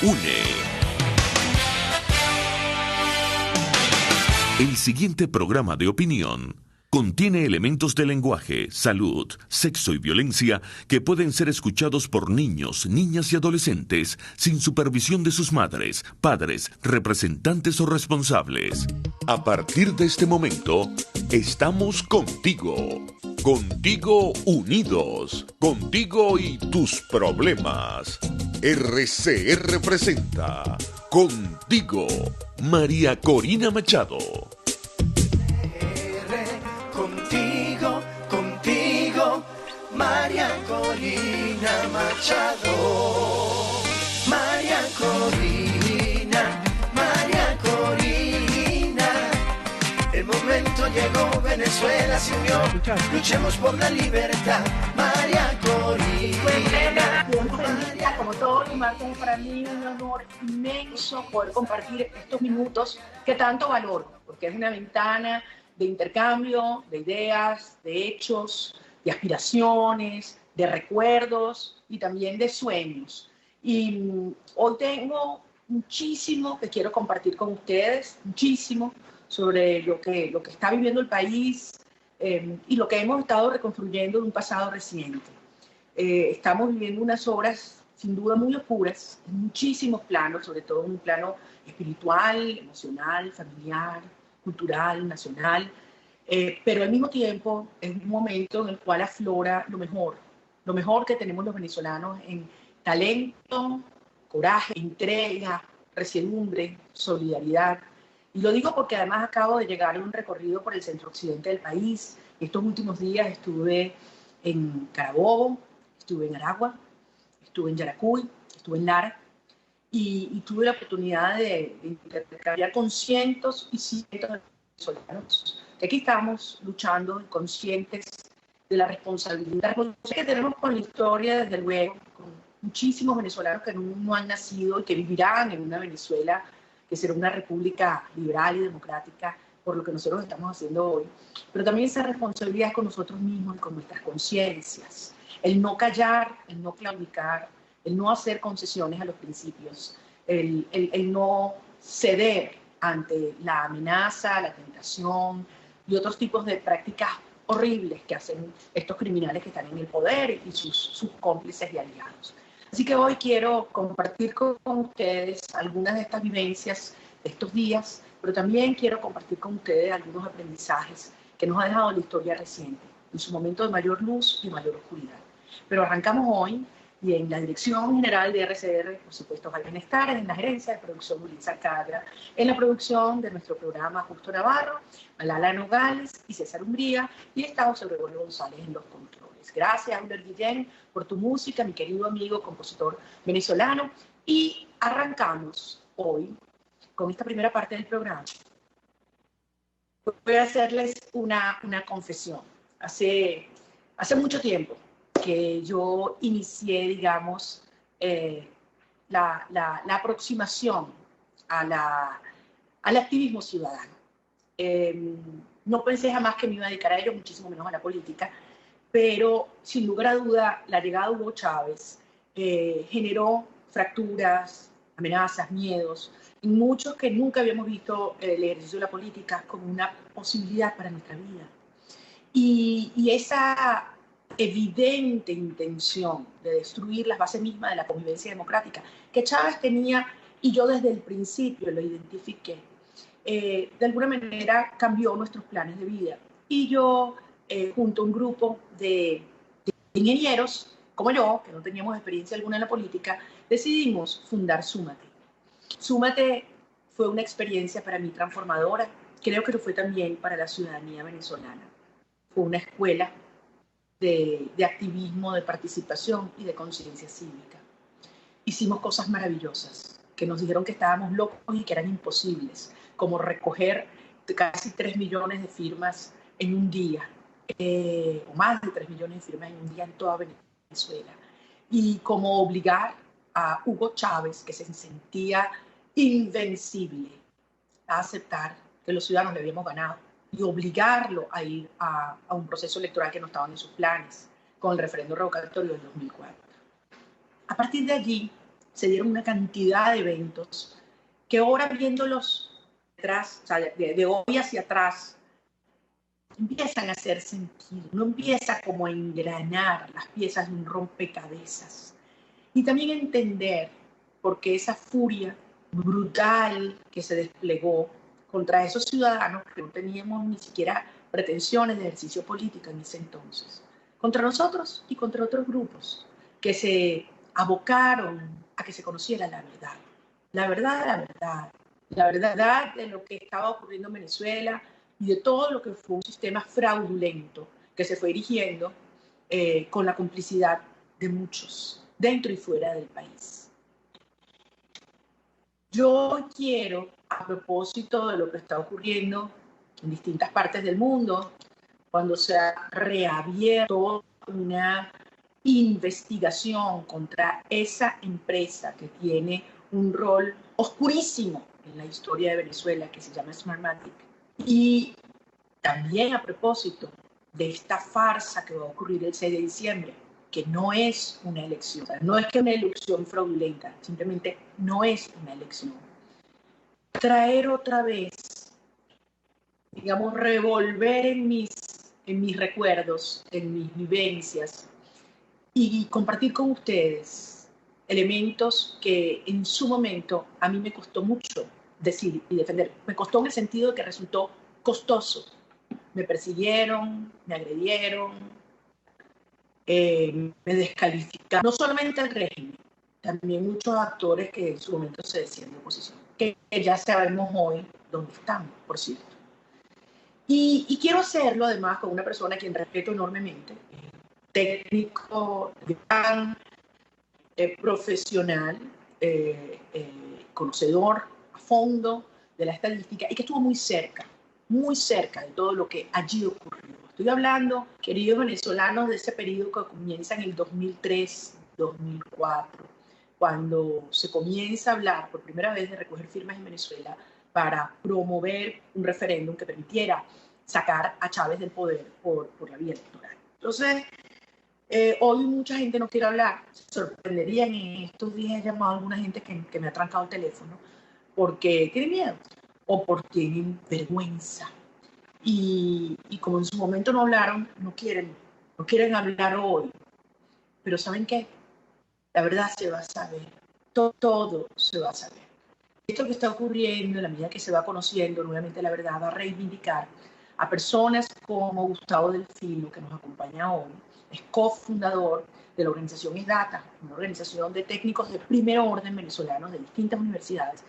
une. El siguiente programa de opinión contiene elementos de lenguaje, salud, sexo y violencia que pueden ser escuchados por niños, niñas y adolescentes sin supervisión de sus madres, padres, representantes o responsables. A partir de este momento, estamos contigo. Contigo unidos. Contigo y tus problemas. RCR presenta Contigo, María Corina Machado. Contigo, María Corina Machado. María Corina. El momento llegó, Venezuela se unió. Luchemos por la libertad, María Corina. Como todos los martes, para mí es un honor inmenso poder compartir estos minutos que tanto valoro, porque es una ventana de intercambio, de ideas, de hechos, de aspiraciones, de recuerdos y también de sueños. Y hoy tengo muchísimo que quiero compartir con ustedes, muchísimo sobre lo que está viviendo el país y lo que hemos estado reconstruyendo de un pasado reciente. Estamos viviendo unas obras sin duda muy oscuras, en muchísimos planos, sobre todo en un plano espiritual, emocional, familiar, cultural, nacional, pero al mismo tiempo es un momento en el cual aflora lo mejor que tenemos los venezolanos en talento, coraje, entrega, resiedumbre, solidaridad. Y lo digo porque además acabo de llegar a un recorrido por el centro-occidente del país. Estos últimos días estuve en Carabobo, estuve en Aragua, estuve en Yaracuy, estuve en Lara, y tuve la oportunidad de intercambiar con cientos y cientos de venezolanos. Aquí estamos luchando y conscientes de la responsabilidad que tenemos con la historia, desde luego, con muchísimos venezolanos que no han nacido y que vivirán en una Venezuela que será una república liberal y democrática, por lo que nosotros estamos haciendo hoy. Pero también esa responsabilidad es con nosotros mismos y con nuestras conciencias. El no callar, el no claudicar, el no hacer concesiones a los principios, el no ceder ante la amenaza, la tentación y otros tipos de prácticas horribles que hacen estos criminales que están en el poder y sus cómplices y aliados. Así que hoy quiero compartir con ustedes algunas de estas vivencias de estos días, pero también quiero compartir con ustedes algunos aprendizajes que nos ha dejado la historia reciente, en su momento de mayor luz y mayor oscuridad. Pero arrancamos hoy y en la dirección general de RCR, por supuesto, al bienestar, en la gerencia de producción Ulisa Cadra, en la producción de nuestro programa Justo Navarro, Malala Nogales y César Umbría, y está José Gregorio González en los controles. Gracias, Euler Guillén, por tu música, mi querido amigo, compositor venezolano. Y arrancamos hoy con esta primera parte del programa. Voy a hacerles una confesión. Hace mucho tiempo que yo inicié, digamos, la aproximación al activismo ciudadano. No pensé jamás que me iba a dedicar a ello, muchísimo menos a la política, pero sin lugar a duda la llegada de Hugo Chávez generó fracturas, amenazas, miedos, en muchos que nunca habíamos visto el ejercicio de la política como una posibilidad para nuestra vida. Y esa evidente intención de destruir las bases mismas de la convivencia democrática que Chávez tenía, y yo desde el principio lo identifiqué, de alguna manera cambió nuestros planes de vida. Y yo, junto a un grupo de ingenieros, como yo, que no teníamos experiencia alguna en la política, decidimos fundar Súmate. Súmate fue una experiencia para mí transformadora, creo que lo fue también para la ciudadanía venezolana. Fue una escuela de activismo, de participación y de conciencia cívica. Hicimos cosas maravillosas, que nos dijeron que estábamos locos y que eran imposibles, como recoger casi 3 millones de firmas en un día, o más de 3 millones de firmas en un día en toda Venezuela, y como obligar a Hugo Chávez, que se sentía invencible, a aceptar que los ciudadanos le habíamos ganado y obligarlo a ir a un proceso electoral que no estaba en sus planes, con el referendo revocatorio del 2004. A partir de allí, se dieron una cantidad de eventos que ahora viéndolos atrás, o sea, de hoy hacia atrás, empiezan a hacer sentido, no empieza como a engranar las piezas de un rompecabezas. Y también entender por qué esa furia brutal que se desplegó contra esos ciudadanos que no teníamos ni siquiera pretensiones de ejercicio político en ese entonces, contra nosotros y contra otros grupos que se abocaron a que se conociera la verdad, la verdad de lo que estaba ocurriendo en Venezuela y de todo lo que fue un sistema fraudulento que se fue erigiendo con la complicidad de muchos, dentro y fuera del país. Yo quiero, a propósito de lo que está ocurriendo en distintas partes del mundo, cuando se ha reabierto una investigación contra esa empresa que tiene un rol oscurísimo en la historia de Venezuela, que se llama Smartmatic, y también a propósito de esta farsa que va a ocurrir el 6 de diciembre, que no es una elección, o sea, no es que una elección fraudulenta, simplemente no es una elección. Traer otra vez, digamos, revolver en mis recuerdos, en mis vivencias y compartir con ustedes elementos que en su momento a mí me costó mucho decir y defender. Me costó en el sentido de que resultó costoso. Me persiguieron, me agredieron, me descalificaron. No solamente el régimen, también muchos actores que en su momento se decían de oposición, que ya sabemos hoy dónde están, por cierto. Y quiero hacerlo además con una persona a quien respeto enormemente, técnico, gran, profesional, conocedor a fondo de la estadística y que estuvo muy cerca de todo lo que allí ocurrió. Estoy hablando, queridos venezolanos, de ese periodo que comienza en el 2003-2004, cuando se comienza a hablar por primera vez de recoger firmas en Venezuela para promover un referéndum que permitiera sacar a Chávez del poder por la vía electoral. Entonces, hoy mucha gente no quiere hablar. Se sorprenderían en estos días he llamado a alguna gente que me ha trancado el teléfono porque tiene miedo o porque tienen vergüenza. Y como en su momento no hablaron, no quieren hablar hoy. Pero ¿saben qué? La verdad se va a saber. Todo se va a saber. Esto que está ocurriendo, en la medida que se va conociendo, nuevamente la verdad va a reivindicar a personas como Gustavo Delfino, que nos acompaña hoy, es cofundador de la organización ESDATA, una organización de técnicos de primer orden venezolanos de distintas universidades,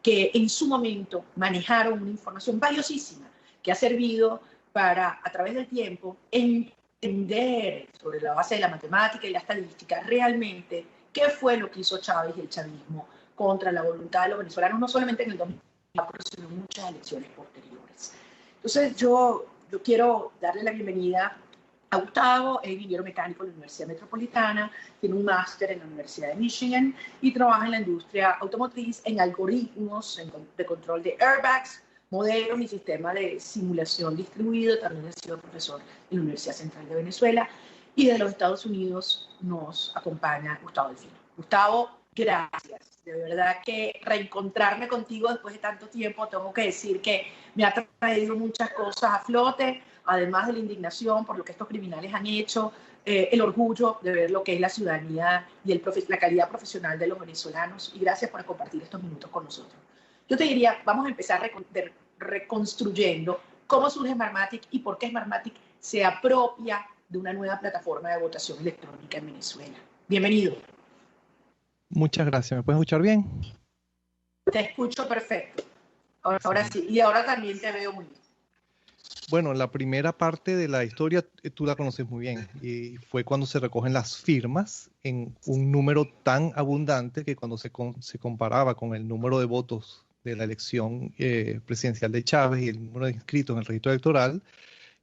que en su momento manejaron una información valiosísima que ha servido para, a través del tiempo, entender sobre la base de la matemática y la estadística realmente qué fue lo que hizo Chávez y el chavismo contra la voluntad de los venezolanos, no solamente en el 2004, sino en muchas elecciones posteriores. Entonces yo quiero darle la bienvenida a Gustavo. Es ingeniero mecánico de la Universidad Metropolitana, tiene un máster en la Universidad de Michigan y trabaja en la industria automotriz en algoritmos de control de airbags, modelos y sistemas de simulación distribuido. También ha sido profesor en la Universidad Central de Venezuela y de los Estados Unidos nos acompaña Gustavo Delfino. Gustavo, gracias. De verdad que reencontrarme contigo después de tanto tiempo, tengo que decir que me ha traído muchas cosas a flote, además de la indignación por lo que estos criminales han hecho, el orgullo de ver lo que es la ciudadanía y la calidad profesional de los venezolanos. Y gracias por compartir estos minutos con nosotros. Yo te diría, vamos a empezar reconstruyendo cómo surge Smartmatic y por qué Smartmatic se apropia de una nueva plataforma de votación electrónica en Venezuela. Bienvenido. Muchas gracias. ¿Me puedes escuchar bien? Te escucho perfecto. Ahora sí. Y ahora también te veo muy bien. Bueno, la primera parte de la historia tú la conoces muy bien. Y fue cuando se recogen las firmas en un número tan abundante que cuando se comparaba con el número de votos de la elección presidencial de Chávez y el número de inscritos en el registro electoral,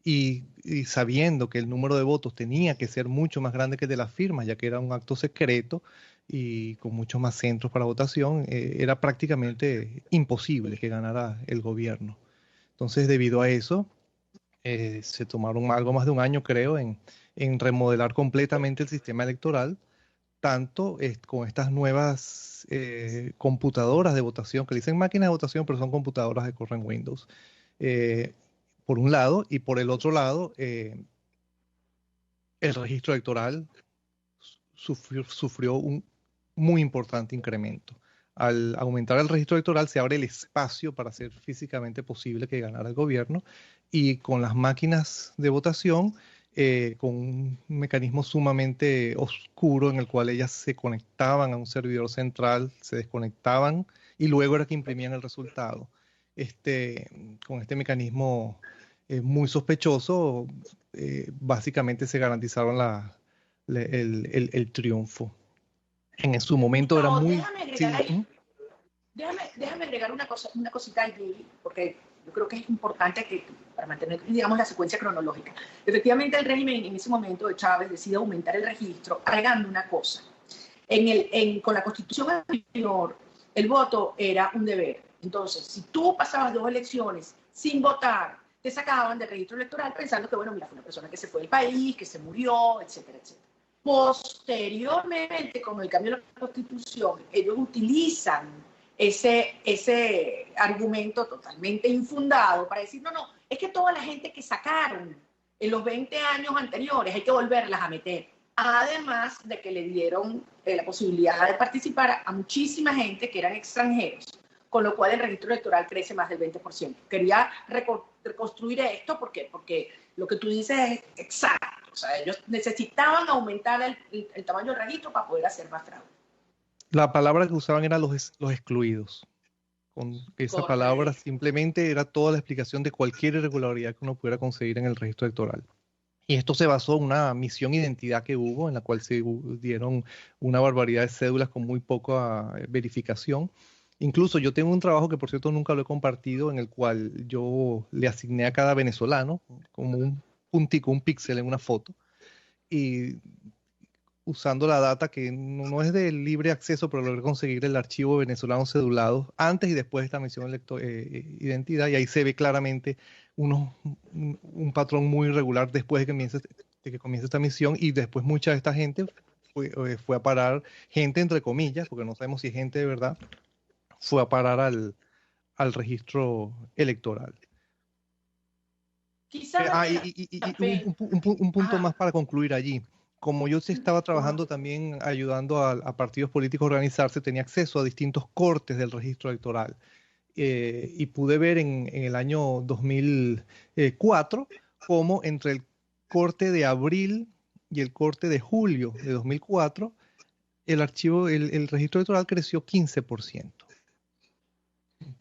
y sabiendo que el número de votos tenía que ser mucho más grande que el de las firmas, ya que era un acto secreto, y con muchos más centros para votación, era prácticamente imposible que ganara el gobierno. Entonces, debido a eso, se tomaron algo más de un año, creo, en remodelar completamente el sistema electoral tanto con estas nuevas computadoras de votación, que le dicen máquinas de votación, pero son computadoras que corren Windows, por un lado, y por el otro lado, el registro electoral sufrió un muy importante incremento. Al aumentar el registro electoral se abre el espacio para hacer físicamente posible que ganara el gobierno, y con las máquinas de votación, con un mecanismo sumamente oscuro en el cual ellas se conectaban a un servidor central, se desconectaban y luego era que imprimían el resultado. Con este mecanismo muy sospechoso, básicamente se garantizaron el triunfo. En su momento era muy... Déjame agregar una cosita allí, porque yo creo que es importante para mantener, digamos, la secuencia cronológica. Efectivamente, el régimen en ese momento de Chávez decide aumentar el registro, agregando una cosa. Con la Constitución anterior, el voto era un deber. Entonces, si tú pasabas 2 elecciones sin votar, te sacaban del registro electoral pensando que, bueno, mira, fue una persona que se fue del país, que se murió, etcétera, etcétera. Posteriormente, con el cambio de la Constitución, ellos utilizan ese argumento totalmente infundado para decir, no, es que toda la gente que sacaron en los 20 años anteriores hay que volverlas a meter. Además de que le dieron la posibilidad de participar a muchísima gente que eran extranjeros, con lo cual el registro electoral crece más del 20%. Quería reconstruir esto, ¿por qué? Porque lo que tú dices es exacto. O sea, ellos necesitaban aumentar el tamaño del registro para poder hacer más fraude. La palabra que usaban eran los excluidos. Con esa Correcto. palabra simplemente era toda la explicación de cualquier irregularidad que uno pudiera conseguir en el registro electoral. Y esto se basó en una misión identidad que hubo, en la cual se dieron una barbaridad de cédulas con muy poca verificación. Incluso yo tengo un trabajo que, por cierto, nunca lo he compartido, en el cual yo le asigné a cada venezolano como un puntico, un píxel en una foto, y usando la data que no es de libre acceso, pero logré conseguir el archivo venezolano cedulados antes y después de esta misión identidad, y ahí se ve claramente un patrón muy irregular después de que comience esta misión, y después mucha de esta gente fue a parar, gente entre comillas, porque no sabemos si es gente de verdad, fue a parar al registro electoral. Un punto más para concluir allí. Como yo estaba trabajando también ayudando a partidos políticos a organizarse, tenía acceso a distintos cortes del registro electoral. Y pude ver en el año 2004 cómo entre el corte de abril y el corte de julio de 2004, el registro electoral creció 15%.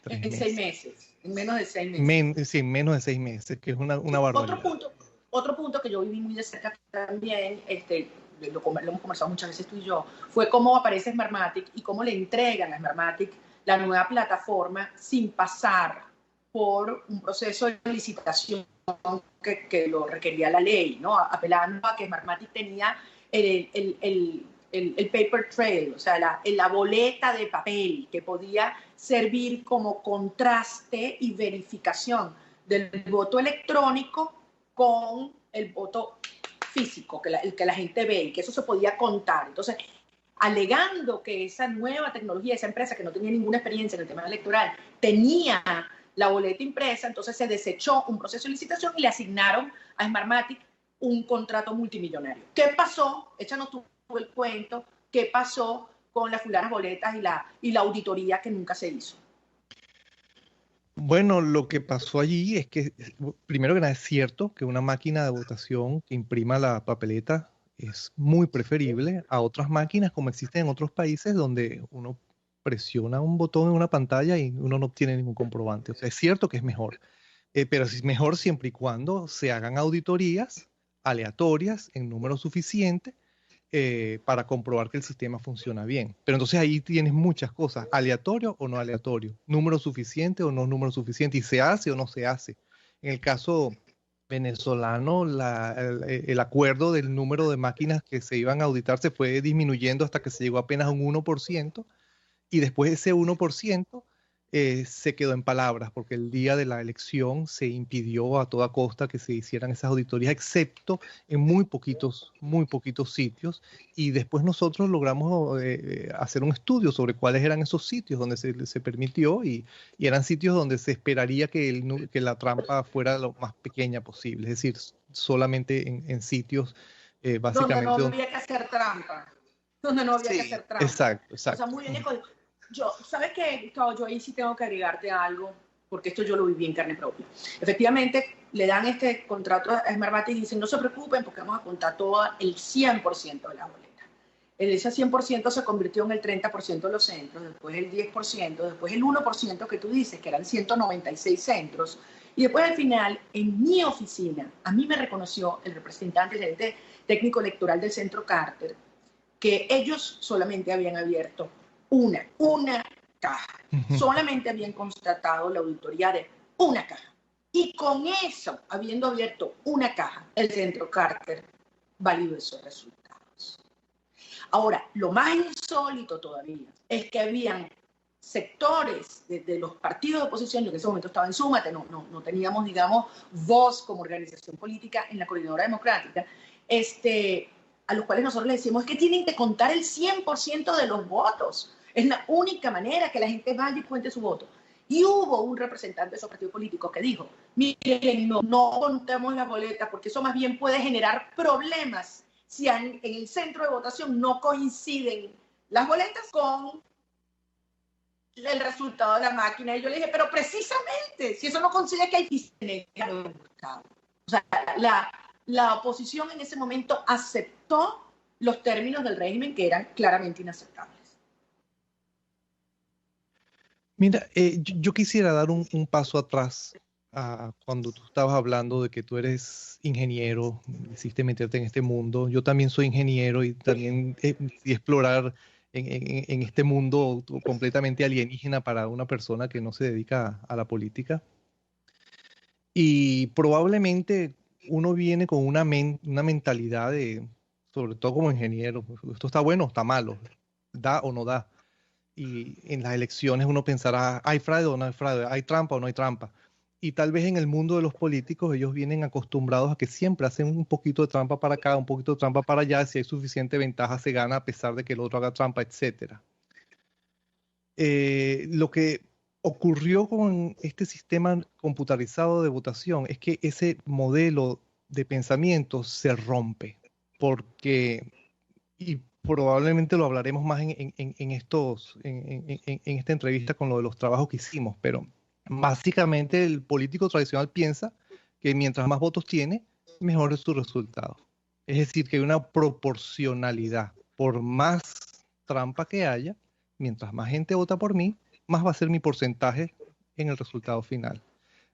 En 6 meses, en menos de 6 meses. Sí, en menos de 6 meses, que es una barbaridad. Otro punto que yo viví muy de cerca también, lo hemos conversado muchas veces tú y yo, fue cómo aparece Smartmatic y cómo le entregan a Smartmatic la nueva plataforma sin pasar por un proceso de licitación que lo requería la ley, ¿no? Apelando a que Smartmatic tenía el paper trail, o sea, la boleta de papel que podía servir como contraste y verificación del voto electrónico con el voto físico, el que la gente ve, y que eso se podía contar. Entonces, alegando que esa nueva tecnología, esa empresa que no tenía ninguna experiencia en el tema electoral, tenía la boleta impresa, entonces se desechó un proceso de licitación y le asignaron a Smartmatic un contrato multimillonario. ¿Qué pasó? Échanos tú el cuento. ¿Qué pasó con las fulanas boletas y la auditoría que nunca se hizo? Bueno, lo que pasó allí es que, primero que nada, es cierto que una máquina de votación que imprima la papeleta es muy preferible a otras máquinas como existen en otros países donde uno presiona un botón en una pantalla y uno no obtiene ningún comprobante. O sea, es cierto que es mejor, pero es mejor siempre y cuando se hagan auditorías aleatorias en número suficiente para comprobar que el sistema funciona bien. Pero entonces ahí tienes muchas cosas, aleatorio o no aleatorio, número suficiente o no número suficiente, y se hace o no se hace. En el caso venezolano, el acuerdo del número de máquinas que se iban a auditar se fue disminuyendo hasta que se llegó apenas a un 1%, y después ese 1% se quedó en palabras, porque el día de la elección se impidió a toda costa que se hicieran esas auditorías, excepto en muy poquitos sitios, y después nosotros logramos hacer un estudio sobre cuáles eran esos sitios donde se permitió, y eran sitios donde se esperaría que la trampa fuera lo más pequeña posible, es decir, solamente en sitios básicamente... Donde no había que hacer trampa. Donde no había que hacer trampa. Exacto. O sea, muy bien. ¿Sabes qué, Gustavo? Yo ahí sí tengo que agregarte algo, porque esto yo lo viví en carne propia. Efectivamente, le dan este contrato a Smartmatic y dicen, no se preocupen porque vamos a contar todo el 100% de las boletas. Ese 100% se convirtió en el 30% de los centros, después el 10%, después el 1% que tú dices, que eran 196 centros, y después al final, en mi oficina, a mí me reconoció el representante, el gerente técnico electoral del Centro Carter, que ellos solamente habían abierto una caja. Solamente habían constatado la auditoría de una caja. Y con eso, habiendo abierto una caja, el Centro Carter validó esos resultados. Ahora, lo más insólito todavía es que habían sectores de los partidos de oposición, yo en ese momento estaba en Súmate, no teníamos, digamos, voz como organización política en la Coordinadora Democrática, a los cuales nosotros les decimos es que tienen que contar el 100% de los votos. Es la única manera que la gente vaya y cuente su voto. Y hubo un representante de esos partidos políticos que dijo, miren, no contemos las boletas porque eso más bien puede generar problemas si en el centro de votación no coinciden las boletas con el resultado de la máquina. Y yo le dije, pero precisamente, si eso no coincide, que hay que buscar. O sea, la oposición en ese momento aceptó los términos del régimen que eran claramente inaceptables. Mira, yo quisiera dar un paso atrás cuando tú estabas hablando de que tú eres ingeniero, decidiste meterte en este mundo. Yo también soy ingeniero y también explorar en este mundo completamente alienígena para una persona que no se dedica a la política. Y probablemente uno viene con una mentalidad sobre todo como ingeniero, esto está bueno o está malo, da o no da. Y en las elecciones uno pensará, ¿hay fraude o no hay fraude? ¿Hay trampa o no hay trampa? Y tal vez en el mundo de los políticos ellos vienen acostumbrados a que siempre hacen un poquito de trampa para acá, un poquito de trampa para allá, si hay suficiente ventaja se gana a pesar de que el otro haga trampa, etc. Lo que ocurrió con este sistema computarizado de votación es que ese modelo de pensamiento se rompe, porque, y probablemente lo hablaremos más en esta entrevista con lo de los trabajos que hicimos, pero básicamente el político tradicional piensa que mientras más votos tiene, mejor es su resultado. Es decir, que hay una proporcionalidad. Por más trampa que haya, mientras más gente vota por mí, más va a ser mi porcentaje en el resultado final.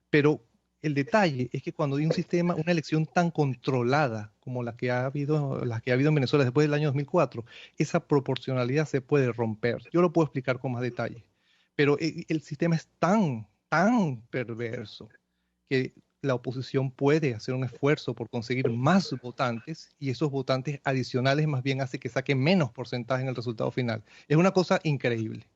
Pero el detalle es que cuando hay un sistema, una elección tan controlada como las que ha habido en Venezuela después del año 2004, esa proporcionalidad se puede romper. Yo lo puedo explicar con más detalle. Pero el sistema es tan perverso que la oposición puede hacer un esfuerzo por conseguir más votantes y esos votantes adicionales más bien hace que saquen menos porcentaje en el resultado final. Es una cosa increíble.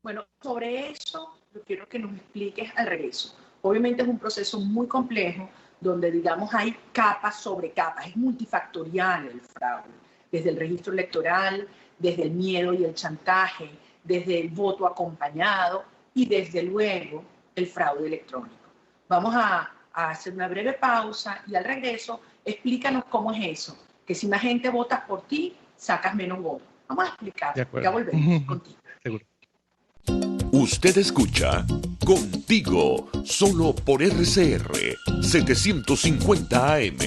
Bueno, sobre eso yo quiero que nos expliques al regreso. Obviamente es un proceso muy complejo donde, digamos, hay capas sobre capas, es multifactorial el fraude, desde el registro electoral, desde el miedo y el chantaje, desde el voto acompañado y desde luego el fraude electrónico. Vamos a hacer una breve pausa y al regreso explícanos cómo es eso, que si más gente vota por ti, sacas menos votos. Vamos a explicar, ya volvemos contigo. Seguro. Usted escucha Contigo, solo por RCR 750 AM.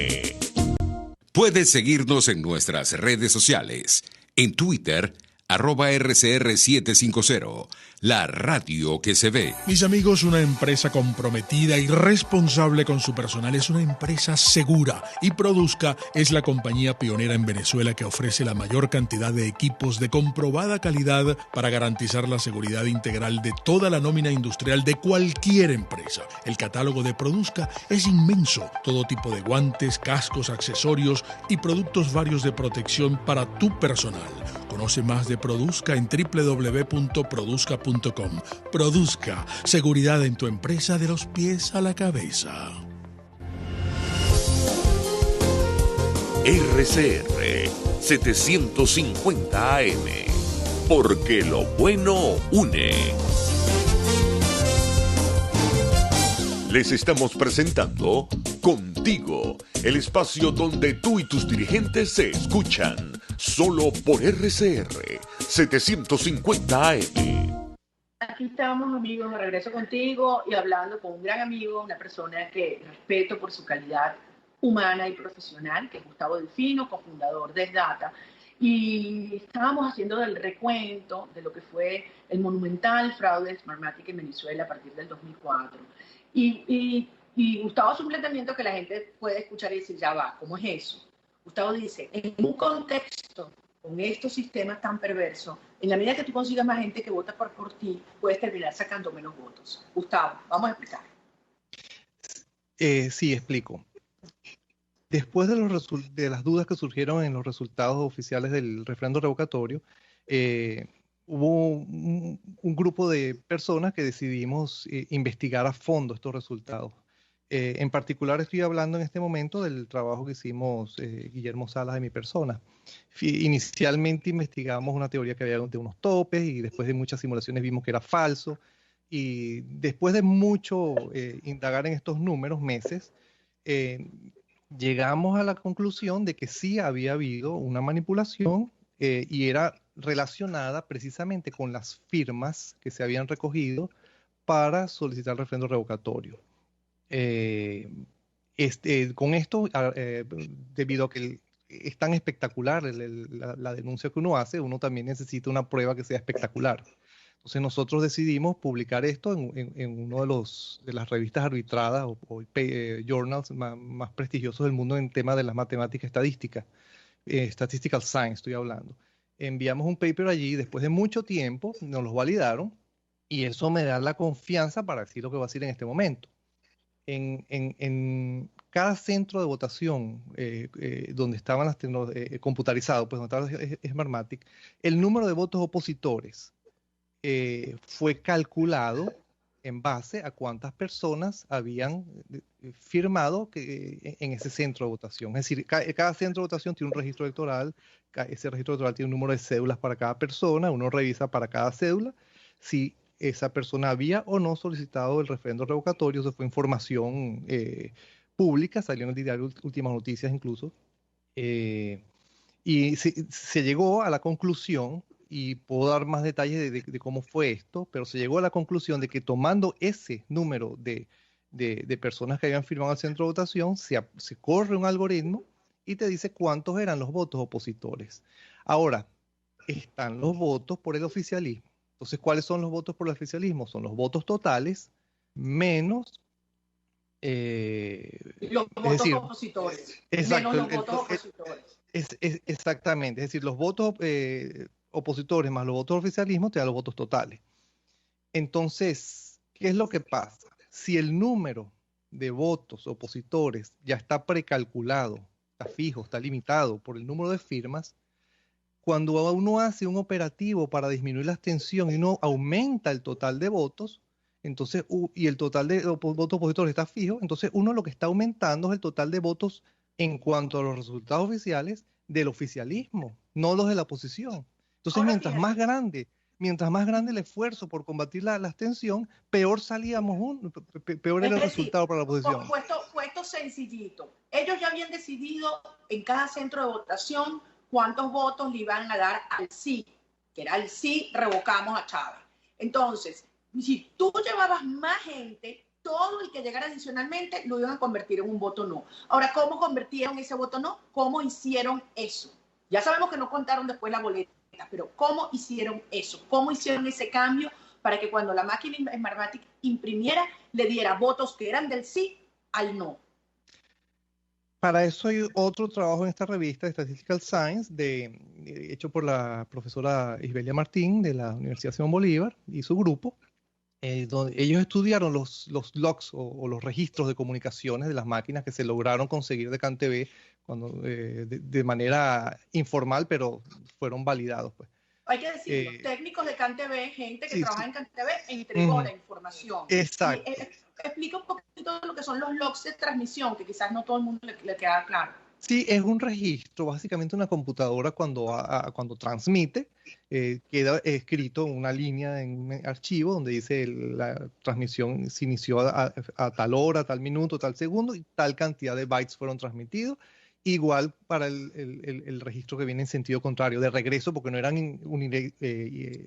Puedes seguirnos en nuestras redes sociales. En Twitter, @RCR750, la radio que se ve. Mis amigos, una empresa comprometida y responsable con su personal es una empresa segura, y Produzca es la compañía pionera en Venezuela que ofrece la mayor cantidad de equipos de comprobada calidad para garantizar la seguridad integral de toda la nómina industrial de cualquier empresa. El catálogo de Produzca es inmenso, todo tipo de guantes, cascos, accesorios y productos varios de protección para tu personal. Conoce más de Produzca en www.produzca.com. Produzca, seguridad en tu empresa de los pies a la cabeza. RCR 750 AM, porque lo bueno une. Les estamos presentando Contigo, el espacio donde tú y tus dirigentes se escuchan, solo por RCR 750 AM. Aquí estamos, amigos, de regreso contigo y hablando con un gran amigo, una persona que respeto por su calidad humana y profesional, que es Gustavo Delfino, cofundador de SDATA, y estábamos haciendo el recuento de lo que fue el monumental fraude de Smartmatic en Venezuela a partir del 2004. Y Gustavo hace un planteamiento que la gente puede escuchar y decir, ya va, ¿cómo es eso? Gustavo dice, en un contexto con estos sistemas tan perversos, en la medida que tú consigas más gente que vota por ti, puedes terminar sacando menos votos. Gustavo, vamos a explicar. Sí, explico. Después de las dudas que surgieron en los resultados oficiales del referendo revocatorio, hubo un grupo de personas que decidimos investigar a fondo estos resultados. En particular estoy hablando en este momento del trabajo que hicimos Guillermo Salas y mi persona. Inicialmente investigamos una teoría que había de unos topes y después de muchas simulaciones vimos que era falso. Y después de mucho indagar en estos números, meses, llegamos a la conclusión de que sí había habido una manipulación y era relacionada precisamente con las firmas que se habían recogido para solicitar el referendo revocatorio. Con esto, debido a que es tan espectacular la denuncia que uno hace, uno también necesita una prueba que sea espectacular. Entonces nosotros decidimos publicar esto en uno de las revistas arbitradas o journals más prestigiosos del mundo en tema de las matemáticas estadísticas, Statistical Science estoy hablando. Enviamos un paper allí, después de mucho tiempo nos los validaron y eso me da la confianza para decir lo que voy a decir en este momento. En cada centro de votación donde estaban las computarizados, pues donde estaba Smartmatic, el número de votos opositores fue calculado en base a cuántas personas habían firmado en ese centro de votación. Es decir, cada centro de votación tiene un registro electoral, ese registro electoral tiene un número de cédulas para cada persona, uno revisa para cada cédula si esa persona había o no solicitado el referendo revocatorio. Eso fue información pública, salió en el diario Últimas Noticias incluso, y se llegó a la conclusión, y puedo dar más detalles de cómo fue esto, pero se llegó a la conclusión de que tomando ese número de personas que habían firmado el centro de votación, se corre un algoritmo y te dice cuántos eran los votos opositores. Ahora, están los votos por el oficialismo. Entonces, ¿cuáles son los votos por el oficialismo? Son los votos totales menos los votos opositores. Exacto, menos los votos opositores. Exactamente, es decir, los votos opositores más los votos oficialismo te dan los votos totales. Entonces, ¿qué es lo que pasa? Si el número de votos opositores ya está precalculado, está fijo, está limitado por el número de firmas, cuando uno hace un operativo para disminuir la abstención y uno aumenta el total de votos, entonces, y el total de votos opositores está fijo, entonces uno lo que está aumentando es el total de votos en cuanto a los resultados oficiales del oficialismo, no los de la oposición. Entonces, mientras más grande el esfuerzo por combatir la abstención, peor salíamos, peor era el resultado para la oposición. Fue esto sencillito. Ellos ya habían decidido en cada centro de votación cuántos votos le iban a dar al sí, que era el sí, revocamos a Chávez. Entonces, si tú llevabas más gente, todo el que llegara adicionalmente lo iban a convertir en un voto no. Ahora, ¿cómo convirtieron ese voto no? ¿Cómo hicieron eso? Ya sabemos que no contaron después la boleta, pero ¿cómo hicieron eso? ¿Cómo hicieron ese cambio para que cuando la máquina Smartmatic imprimiera, le diera votos que eran del sí al no? Para eso hay otro trabajo en esta revista, Statistical Science, hecho por la profesora Isbelia Martín de la Universidad Simón Bolívar y su grupo, donde ellos estudiaron los logs o los registros de comunicaciones de las máquinas que se lograron conseguir de CanTV de manera informal, pero fueron validados, pues. Hay que decir, los técnicos de CanTV, gente que trabaja en CanTV, entregó la información. Exacto. Y explica un poquito lo que son los logs de transmisión, que quizás no todo el mundo le queda claro. Sí, es un registro, básicamente una computadora cuando transmite, queda escrito una línea en un archivo donde dice la transmisión se inició a tal hora, tal minuto, tal segundo, y tal cantidad de bytes fueron transmitidos. Igual para el registro que viene en sentido contrario, de regreso, porque no eran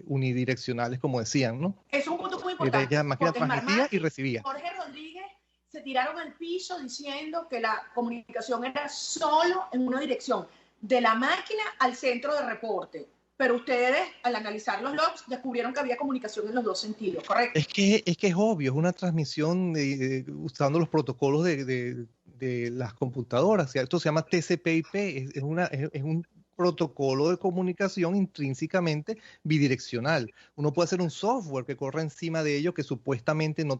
unidireccionales como decían, ¿no? Es un punto muy importante. La máquina transmitía y recibía. Jorge Rodríguez se tiraron al piso diciendo que la comunicación era solo en una dirección, de la máquina al centro de reporte. Pero ustedes, al analizar los logs, descubrieron que había comunicación en los dos sentidos, ¿correcto? Es que es obvio, es una transmisión usando los protocolos de las computadoras. Esto se llama TCP/IP, es un protocolo de comunicación intrínsecamente bidireccional. Uno puede hacer un software que corra encima de ello que supuestamente no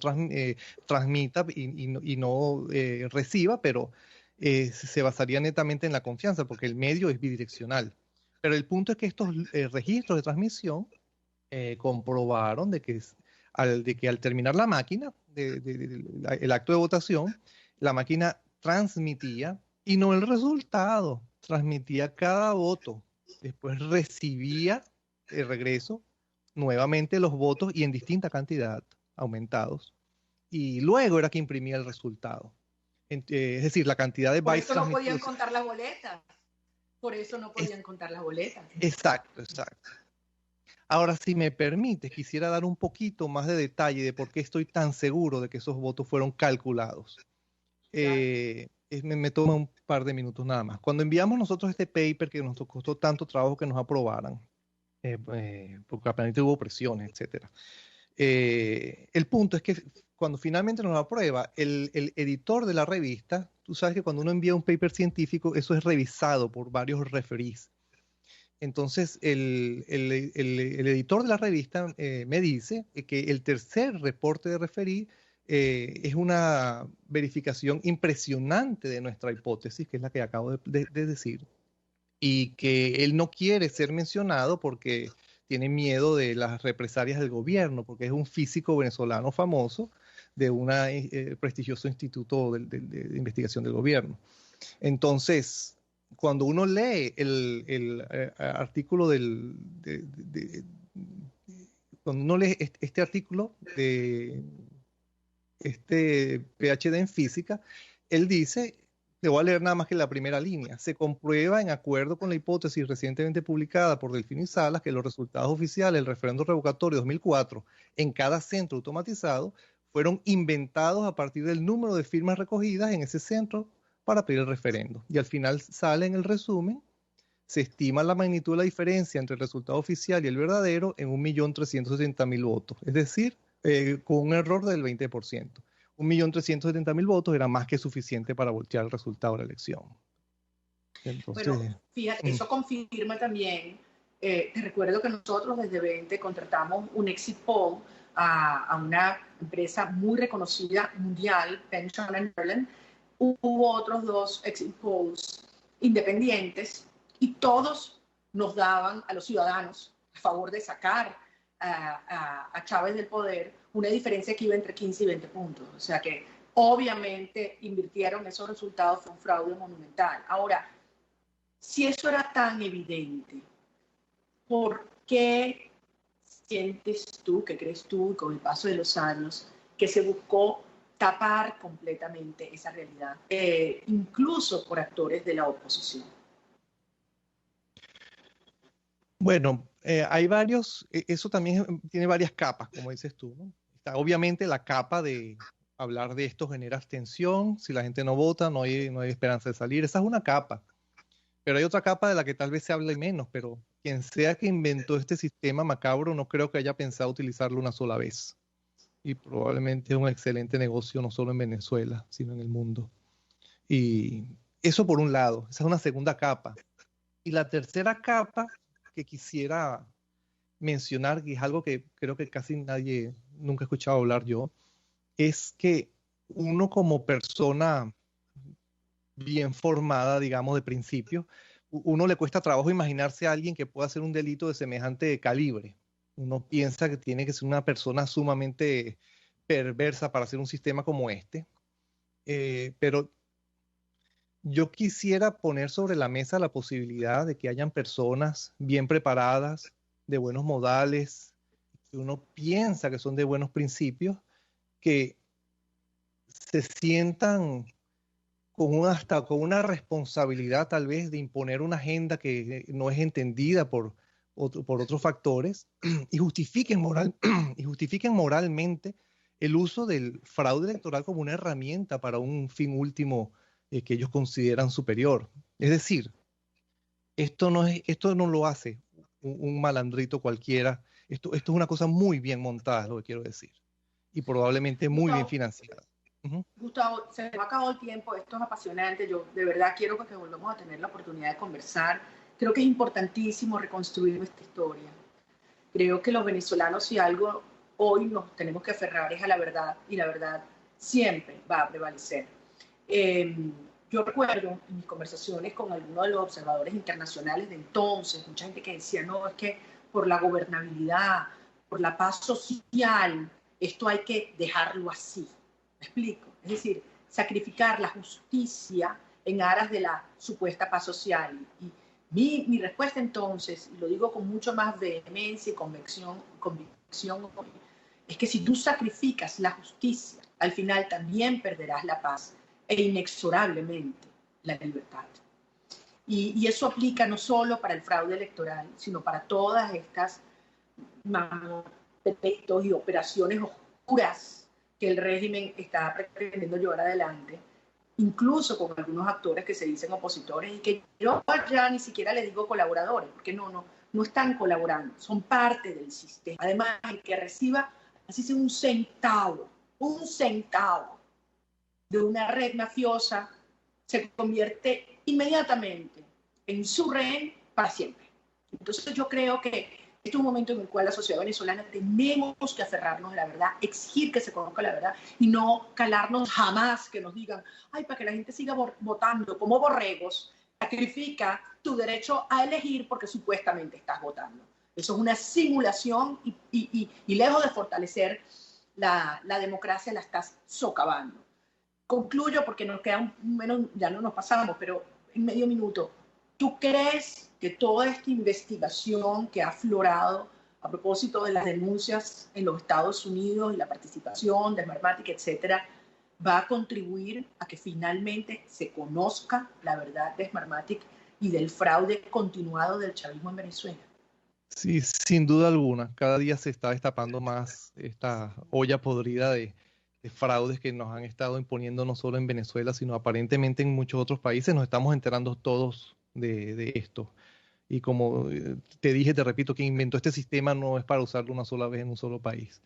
transmita y no reciba, pero se basaría netamente en la confianza porque el medio es bidireccional. Pero el punto es que estos registros de transmisión comprobaron de que al terminar la máquina, el acto de votación, la máquina transmitía y no el resultado, transmitía cada voto, después recibía de regreso nuevamente los votos y en distinta cantidad, aumentados, y luego era que imprimía el resultado. Es decir, la cantidad de bytes. Por eso no podían contar las boletas. Por eso no podían contar las boletas. Exacto. Ahora, si me permite, quisiera dar un poquito más de detalle de por qué estoy tan seguro de que esos votos fueron calculados. Me toma un par de minutos nada más. Cuando enviamos nosotros este paper que nos costó tanto trabajo que nos aprobaran, porque aparentemente hubo presiones, etc. El punto es que cuando finalmente nos lo aprueba, el editor de la revista, tú sabes que cuando uno envía un paper científico, eso es revisado por varios referees. Entonces, el editor de la revista me dice que el tercer reporte de referee es una verificación impresionante de nuestra hipótesis, que es la que acabo de decir, y que él no quiere ser mencionado porque tiene miedo de las represalias del gobierno, porque es un físico venezolano famoso de un prestigioso instituto de investigación del gobierno. Entonces, cuando uno lee el artículo cuando uno lee este artículo de este PhD en física, él dice, le voy a leer nada más que la primera línea: se comprueba en acuerdo con la hipótesis recientemente publicada por Delfino y Salas que los resultados oficiales del referendo revocatorio 2004 en cada centro automatizado fueron inventados a partir del número de firmas recogidas en ese centro para pedir el referendo. Y al final sale en el resumen, se estima la magnitud de la diferencia entre el resultado oficial y el verdadero en 1.370.000 votos, es decir, con un error del 20%. 1.370.000 votos era más que suficiente para voltear el resultado de la elección. Entonces, bueno, fíjate, eso confirma también, te recuerdo que nosotros desde 20 contratamos un exit poll a una empresa muy reconocida mundial, Pension & Ireland. Hubo otros 2 exit polls independientes y todos nos daban a los ciudadanos a favor de sacar a Chávez del poder una diferencia que iba entre 15 y 20 puntos. O sea que obviamente invirtieron esos resultados, fue un fraude monumental. Ahora, si eso era tan evidente, ¿por qué sientes tú, qué crees tú, con el paso de los años, que se buscó tapar completamente esa realidad, incluso por actores de la oposición? Bueno, hay varios, eso también tiene varias capas, como dices tú, ¿no? Está obviamente la capa de hablar de esto genera abstención, si la gente no vota no hay esperanza de salir, esa es una capa. Pero hay otra capa de la que tal vez se hable menos, pero quien sea que inventó este sistema macabro no creo que haya pensado utilizarlo una sola vez. Y probablemente es un excelente negocio no solo en Venezuela, sino en el mundo. Y eso por un lado, esa es una segunda capa. Y la tercera capa que quisiera mencionar, que es algo que creo que casi nadie nunca ha escuchado hablar yo, es que uno como persona bien formada, digamos, de principio, uno le cuesta trabajo imaginarse a alguien que pueda hacer un delito de semejante calibre. Uno piensa que tiene que ser una persona sumamente perversa para hacer un sistema como este. Pero yo quisiera poner sobre la mesa la posibilidad de que hayan personas bien preparadas, de buenos modales, que uno piensa que son de buenos principios, que se sientan hasta con una responsabilidad tal vez de imponer una agenda que no es entendida por otros factores y justifiquen moralmente el uso del fraude electoral como una herramienta para un fin último que ellos consideran superior. Es decir, esto no lo hace un malandrito cualquiera. Esto es una cosa muy bien montada, es lo que quiero decir, y probablemente muy bien financiada. Gustavo, se me ha acabado el tiempo, esto es apasionante, yo de verdad quiero que volvamos a tener la oportunidad de conversar. Creo que es importantísimo reconstruir nuestra historia. Creo que los venezolanos, si algo hoy nos tenemos que aferrar es a la verdad, y la verdad siempre va a prevalecer. Yo recuerdo en mis conversaciones con algunos de los observadores internacionales de entonces, mucha gente que decía, no, es que por la gobernabilidad, por la paz social, esto hay que dejarlo así. ¿Me explico? Es decir, sacrificar la justicia en aras de la supuesta paz social. Y mi respuesta entonces, y lo digo con mucho más vehemencia y convicción, es que si tú sacrificas la justicia, al final también perderás la paz e inexorablemente la libertad. Y eso aplica no solo para el fraude electoral, sino para todas estas delitos y operaciones oscuras que el régimen está pretendiendo llevar adelante, incluso con algunos actores que se dicen opositores y que yo ya ni siquiera les digo colaboradores, porque no están colaborando, son parte del sistema. Además, el que reciba, así sea un centavo de una red mafiosa, se convierte inmediatamente en su rehén para siempre. Entonces yo creo que este es un momento en el cual la sociedad venezolana tenemos que aferrarnos a la verdad, exigir que se conozca la verdad y no calarnos jamás que nos digan, ay, para que la gente siga votando como borregos, sacrifica tu derecho a elegir porque supuestamente estás votando. Eso es una simulación y lejos de fortalecer la democracia, la estás socavando. Concluyo porque nos queda menos, ya no nos pasamos, pero en medio minuto. ¿Tú crees que toda esta investigación que ha aflorado a propósito de las denuncias en los Estados Unidos y la participación de Smartmatic, etcétera, va a contribuir a que finalmente se conozca la verdad de Smartmatic y del fraude continuado del chavismo en Venezuela? Sí, sin duda alguna. Cada día se está destapando más esta olla podrida de fraudes que nos han estado imponiendo no solo en Venezuela, sino aparentemente en muchos otros países. Nos estamos enterando todos de esto. Y como te dije, te repito, quien inventó este sistema no es para usarlo una sola vez en un solo país.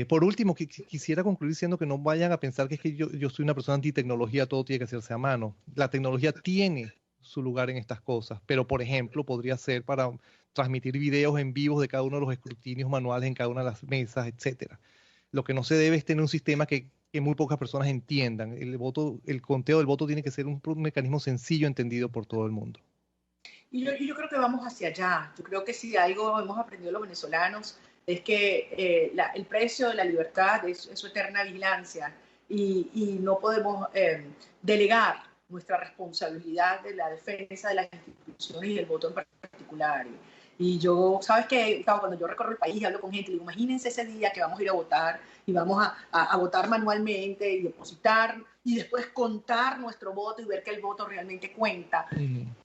Por último, quisiera concluir diciendo que no vayan a pensar que es que yo soy una persona antitecnología, todo tiene que hacerse a mano. La tecnología tiene su lugar en estas cosas, pero por ejemplo podría ser para transmitir videos en vivos de cada uno de los escrutinios manuales en cada una de las mesas, etcétera. Lo que no se debe es tener un sistema que muy pocas personas entiendan. El conteo del voto tiene que ser un mecanismo sencillo, entendido por todo el mundo. Y yo creo que vamos hacia allá. Yo creo que si algo hemos aprendido los venezolanos es que el precio de la libertad es su eterna vigilancia y no podemos delegar nuestra responsabilidad de la defensa de las instituciones y del voto en particular. Y yo, ¿sabes qué? Cuando yo recorro el país y hablo con gente, digo, imagínense ese día que vamos a ir a votar y vamos a votar manualmente y depositar y después contar nuestro voto y ver que el voto realmente cuenta.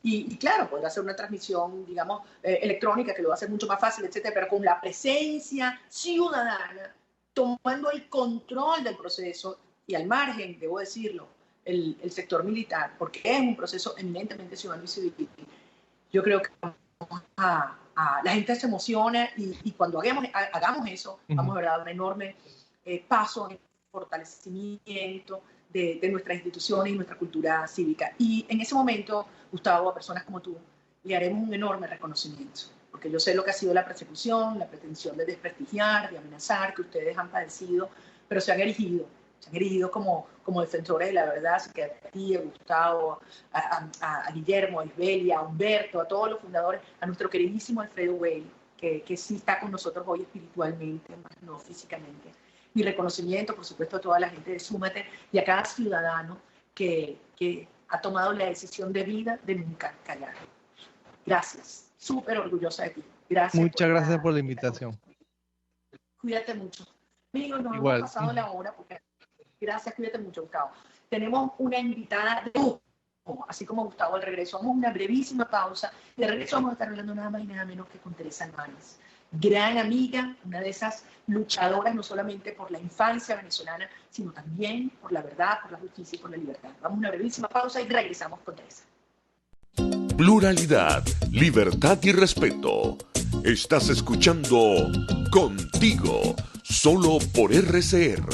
Y claro, podrá hacer una transmisión, digamos, electrónica que lo va a hacer mucho más fácil, etcétera, pero con la presencia ciudadana, tomando el control del proceso y al margen, debo decirlo, el sector militar, porque es un proceso eminentemente ciudadano y civil. Yo creo que la gente se emociona y cuando hagamos eso, vamos a dar un enorme paso en el fortalecimiento de nuestras instituciones y nuestra cultura cívica. Y en ese momento, Gustavo, a personas como tú, le haremos un enorme reconocimiento, porque yo sé lo que ha sido la persecución, la pretensión de desprestigiar, de amenazar, que ustedes han padecido, pero se han erigido se han erigido como defensores de la verdad, así que a ti, a Gustavo, a Guillermo, a Isbelia, a Humberto, a todos los fundadores, a nuestro queridísimo Alfredo Weil, que sí está con nosotros hoy espiritualmente, más no físicamente. Mi reconocimiento, por supuesto, a toda la gente de Súmate y a cada ciudadano que ha tomado la decisión de vida de nunca callar. Gracias, súper orgullosa de ti. Gracias. Muchas gracias por la invitación. Cuídate mucho. Amigos, nos Igual. hemos pasado la hora porque... Gracias, cuídate mucho, Gustavo. Tenemos una invitada de lujo, así como Gustavo al regreso. Vamos a una brevísima pausa y de regreso vamos a estar hablando nada más y nada menos que con Teresa Almanes. Gran amiga, una de esas luchadoras no solamente por la infancia venezolana, sino también por la verdad, por la justicia y por la libertad. Vamos a una brevísima pausa y regresamos con Teresa. Pluralidad, libertad y respeto. Estás escuchando Contigo, solo por RCR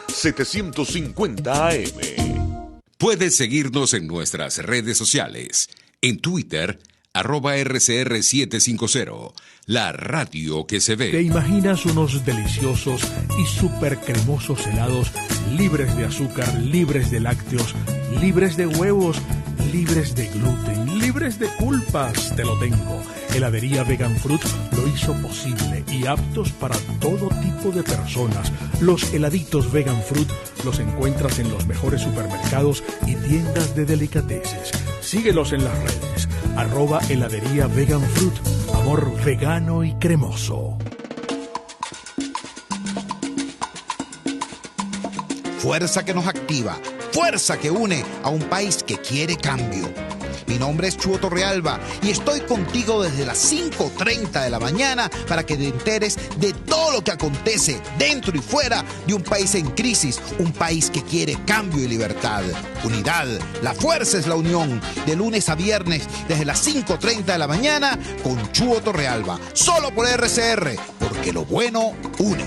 750 AM. Puedes seguirnos en nuestras redes sociales. En Twitter, @RCR750, la radio que se ¿Te ve. imaginas unos deliciosos y súper cremosos helados libres de azúcar, libres de lácteos, libres de huevos, libres de gluten, libres de culpas? Te lo tengo. Heladería Vegan Fruit lo hizo posible y aptos para todo tipo de personas. Los heladitos Vegan Fruit los encuentras en los mejores supermercados y tiendas de delicateces. Síguelos en las redes. @heladería Vegan Fruit. Amor vegano y cremoso. Fuerza que nos activa, fuerza que une a un país que quiere cambio. Mi nombre es Chuo Torrealba y estoy contigo desde las 5:30 de la mañana para que te enteres de todo lo que acontece dentro y fuera de un país en crisis, un país que quiere cambio y libertad. Unidad, la fuerza es la unión, de lunes a viernes desde las 5:30 de la mañana con Chuo Torrealba, solo por RCR, porque lo bueno une.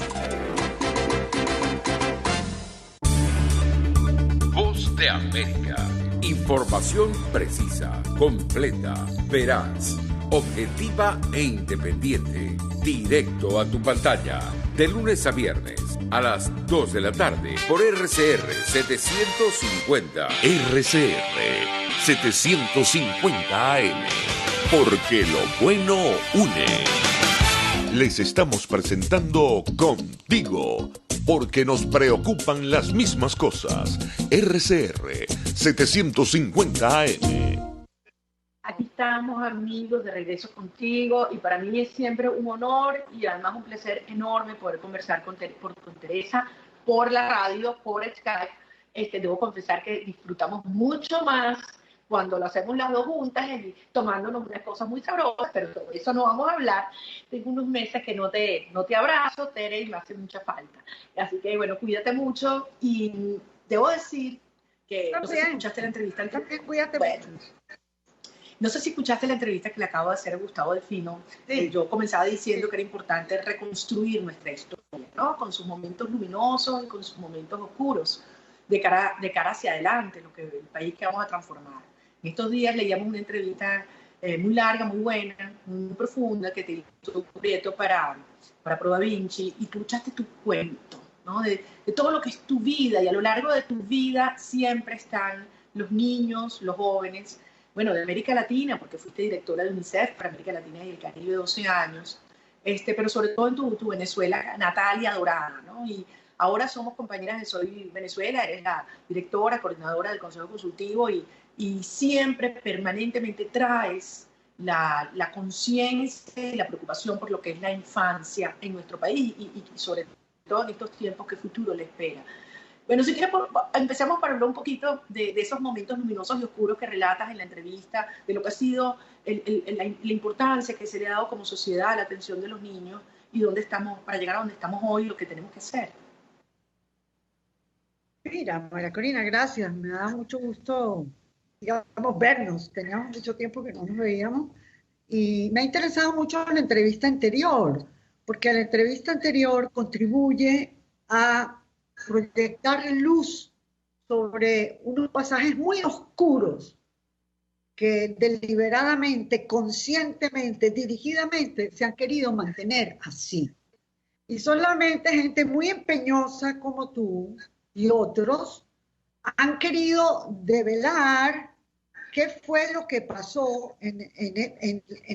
Voz de América. Información precisa, completa, veraz, objetiva e independiente. Directo a tu pantalla. De lunes a viernes a las 2 de la tarde por RCR 750. RCR 750 AM. Porque lo bueno une. Les estamos presentando Contigo, porque nos preocupan las mismas cosas. RCR 750 AM. Aquí estamos, amigos, de regreso contigo, y para mí es siempre un honor y además un placer enorme poder conversar con Teresa por la radio, por Skype. Debo confesar que disfrutamos mucho más cuando lo hacemos las dos juntas y tomándonos unas cosas muy sabrosas, pero sobre eso no vamos a hablar. Tengo unos meses que no te abrazo, Tere, y me hace mucha falta. Así que, bueno, cuídate mucho, y debo decir que no sé si escuchaste la entrevista. Cuídate bueno, mucho. No sé si escuchaste la entrevista que le acabo de hacer a Gustavo Delfino. Sí. Yo comenzaba diciendo que era importante reconstruir nuestra historia, ¿no? Con sus momentos luminosos y con sus momentos oscuros, de cara hacia adelante, el país que vamos a transformar. En estos días leíamos una entrevista muy larga, muy buena, muy profunda, que te hizo Prieto para Pro Da Vinci, y tú echaste tu cuento, ¿no? De todo lo que es tu vida, y a lo largo de tu vida siempre están los niños, los jóvenes, bueno, de América Latina, porque fuiste directora de UNICEF para América Latina y el Caribe 12 años, pero sobre todo en tu Venezuela natal y adorada, ¿no? Y ahora somos compañeras de Soy Venezuela, eres la directora, coordinadora del Consejo Consultivo, y siempre, permanentemente traes la conciencia y la preocupación por lo que es la infancia en nuestro país, y sobre todo en estos tiempos que futuro le espera. Bueno, si quieres, empecemos para hablar un poquito de esos momentos luminosos y oscuros que relatas en la entrevista, de lo que ha sido la importancia que se le ha dado como sociedad a la atención de los niños, y dónde estamos, para llegar a donde estamos hoy, lo que tenemos que hacer. Mira, María Corina, gracias. Me da mucho gusto, digamos, vernos. Teníamos mucho tiempo que no nos veíamos. Y me ha interesado mucho la entrevista anterior, porque la entrevista anterior contribuye a proyectar luz sobre unos pasajes muy oscuros que deliberadamente, conscientemente, dirigidamente se han querido mantener así. Y solamente gente muy empeñosa como tú y otros han querido develar qué fue lo que pasó en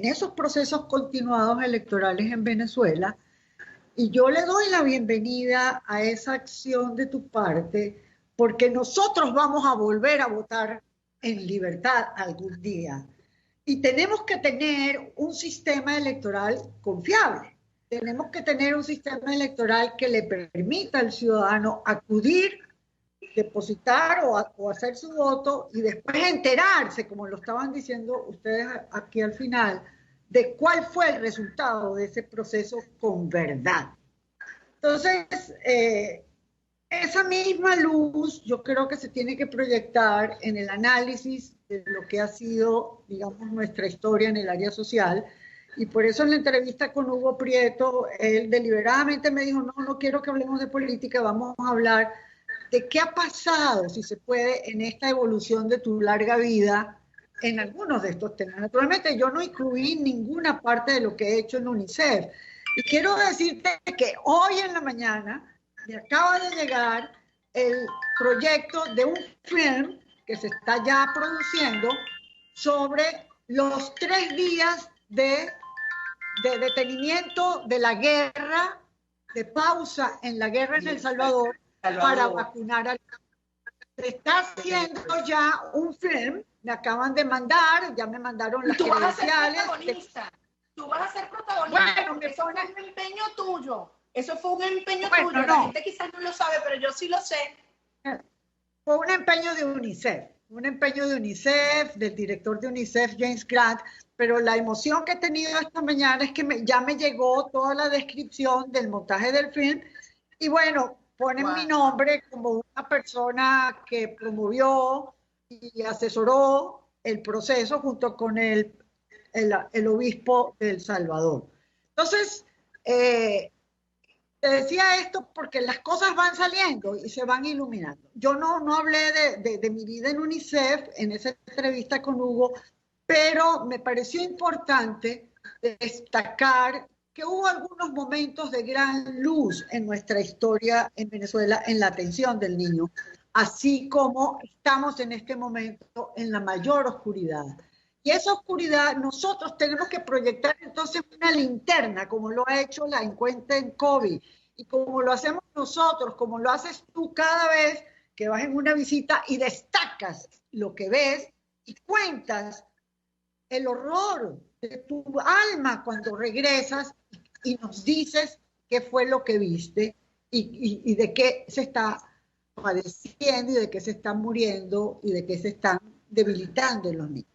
esos procesos continuados electorales en Venezuela. Y yo le doy la bienvenida a esa acción de tu parte, porque nosotros vamos a volver a votar en libertad algún día. Y tenemos que tener un sistema electoral confiable. Tenemos que tener un sistema electoral que le permita al ciudadano acudir, depositar o hacer su voto y después enterarse, como lo estaban diciendo ustedes aquí al final, de cuál fue el resultado de ese proceso con verdad. Entonces, esa misma luz yo creo que se tiene que proyectar en el análisis de lo que ha sido, digamos, nuestra historia en el área social. Y por eso en la entrevista con Hugo Prieto, él deliberadamente me dijo, no quiero que hablemos de política, vamos a hablar de qué ha pasado, si se puede, en esta evolución de tu larga vida en algunos de estos temas. Naturalmente yo no incluí ninguna parte de lo que he hecho en UNICEF. Y quiero decirte que hoy en la mañana me acaba de llegar el proyecto de un film que se está ya produciendo sobre los 3 días de detenimiento de la guerra, de pausa en la guerra en El Salvador, para vacunar al... Se está haciendo ya un film, me acaban de mandar, ya me mandaron las credenciales. Tú vas a ser protagonista. Bueno, eso fue un empeño tuyo. Eso fue un empeño tuyo. No. La gente quizás no lo sabe, pero yo sí lo sé. Fue un empeño de UNICEF. Un empeño de UNICEF, del director de UNICEF, James Grant. Pero la emoción que he tenido esta mañana es que ya me llegó toda la descripción del montaje del film. Y bueno, ponen mi nombre como una persona que promovió y asesoró el proceso junto con el obispo de El Salvador. Entonces, te decía esto porque las cosas van saliendo y se van iluminando. Yo no hablé de mi vida en UNICEF en esa entrevista con Hugo, pero me pareció importante destacar que hubo algunos momentos de gran luz en nuestra historia en Venezuela en la atención del niño, así como estamos en este momento en la mayor oscuridad. Y esa oscuridad nosotros tenemos que proyectar entonces una linterna, como lo ha hecho la encuesta en COVID, y como lo hacemos nosotros, como lo haces tú cada vez que vas en una visita y destacas lo que ves y cuentas el horror de tu alma cuando regresas y nos dices qué fue lo que viste y de qué se está padeciendo y de qué se están muriendo y de qué se están debilitando en los niños.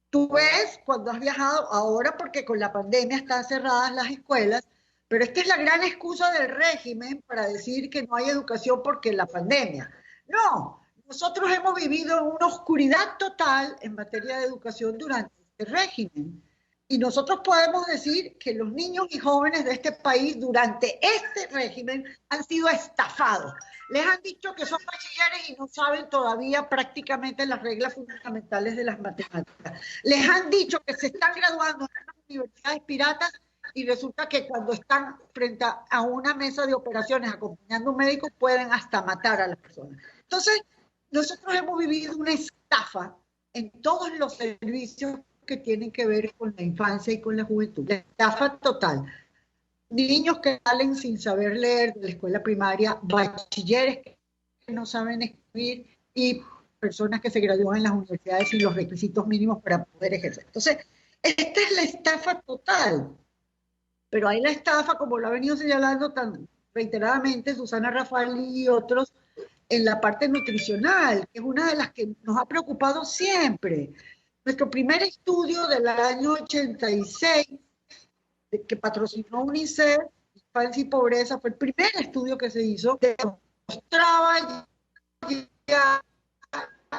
Tú ves cuando has viajado ahora, porque con la pandemia están cerradas las escuelas, pero esta es la gran excusa del régimen para decir que no hay educación porque la pandemia. No, nosotros hemos vivido en una oscuridad total en materia de educación durante este régimen. Y nosotros podemos decir que los niños y jóvenes de este país durante este régimen han sido estafados. Les han dicho que son bachilleres y no saben todavía prácticamente las reglas fundamentales de las matemáticas. Les han dicho que se están graduando en unas universidades piratas y resulta que cuando están frente a una mesa de operaciones acompañando a un médico pueden hasta matar a las personas. Entonces, nosotros hemos vivido una estafa en todos los servicios que tienen que ver con la infancia y con la juventud. La estafa total. Niños que salen sin saber leer de la escuela primaria, bachilleres que no saben escribir y personas que se gradúan en las universidades sin los requisitos mínimos para poder ejercer. Entonces, esta es la estafa total. Pero hay la estafa, como lo ha venido señalando tan reiteradamente Susana Rafael y otros, en la parte nutricional, que es una de las que nos ha preocupado siempre. Nuestro primer estudio del año 86, que patrocinó UNICEF, Infancia y Pobreza, fue el primer estudio que se hizo, que mostraba ya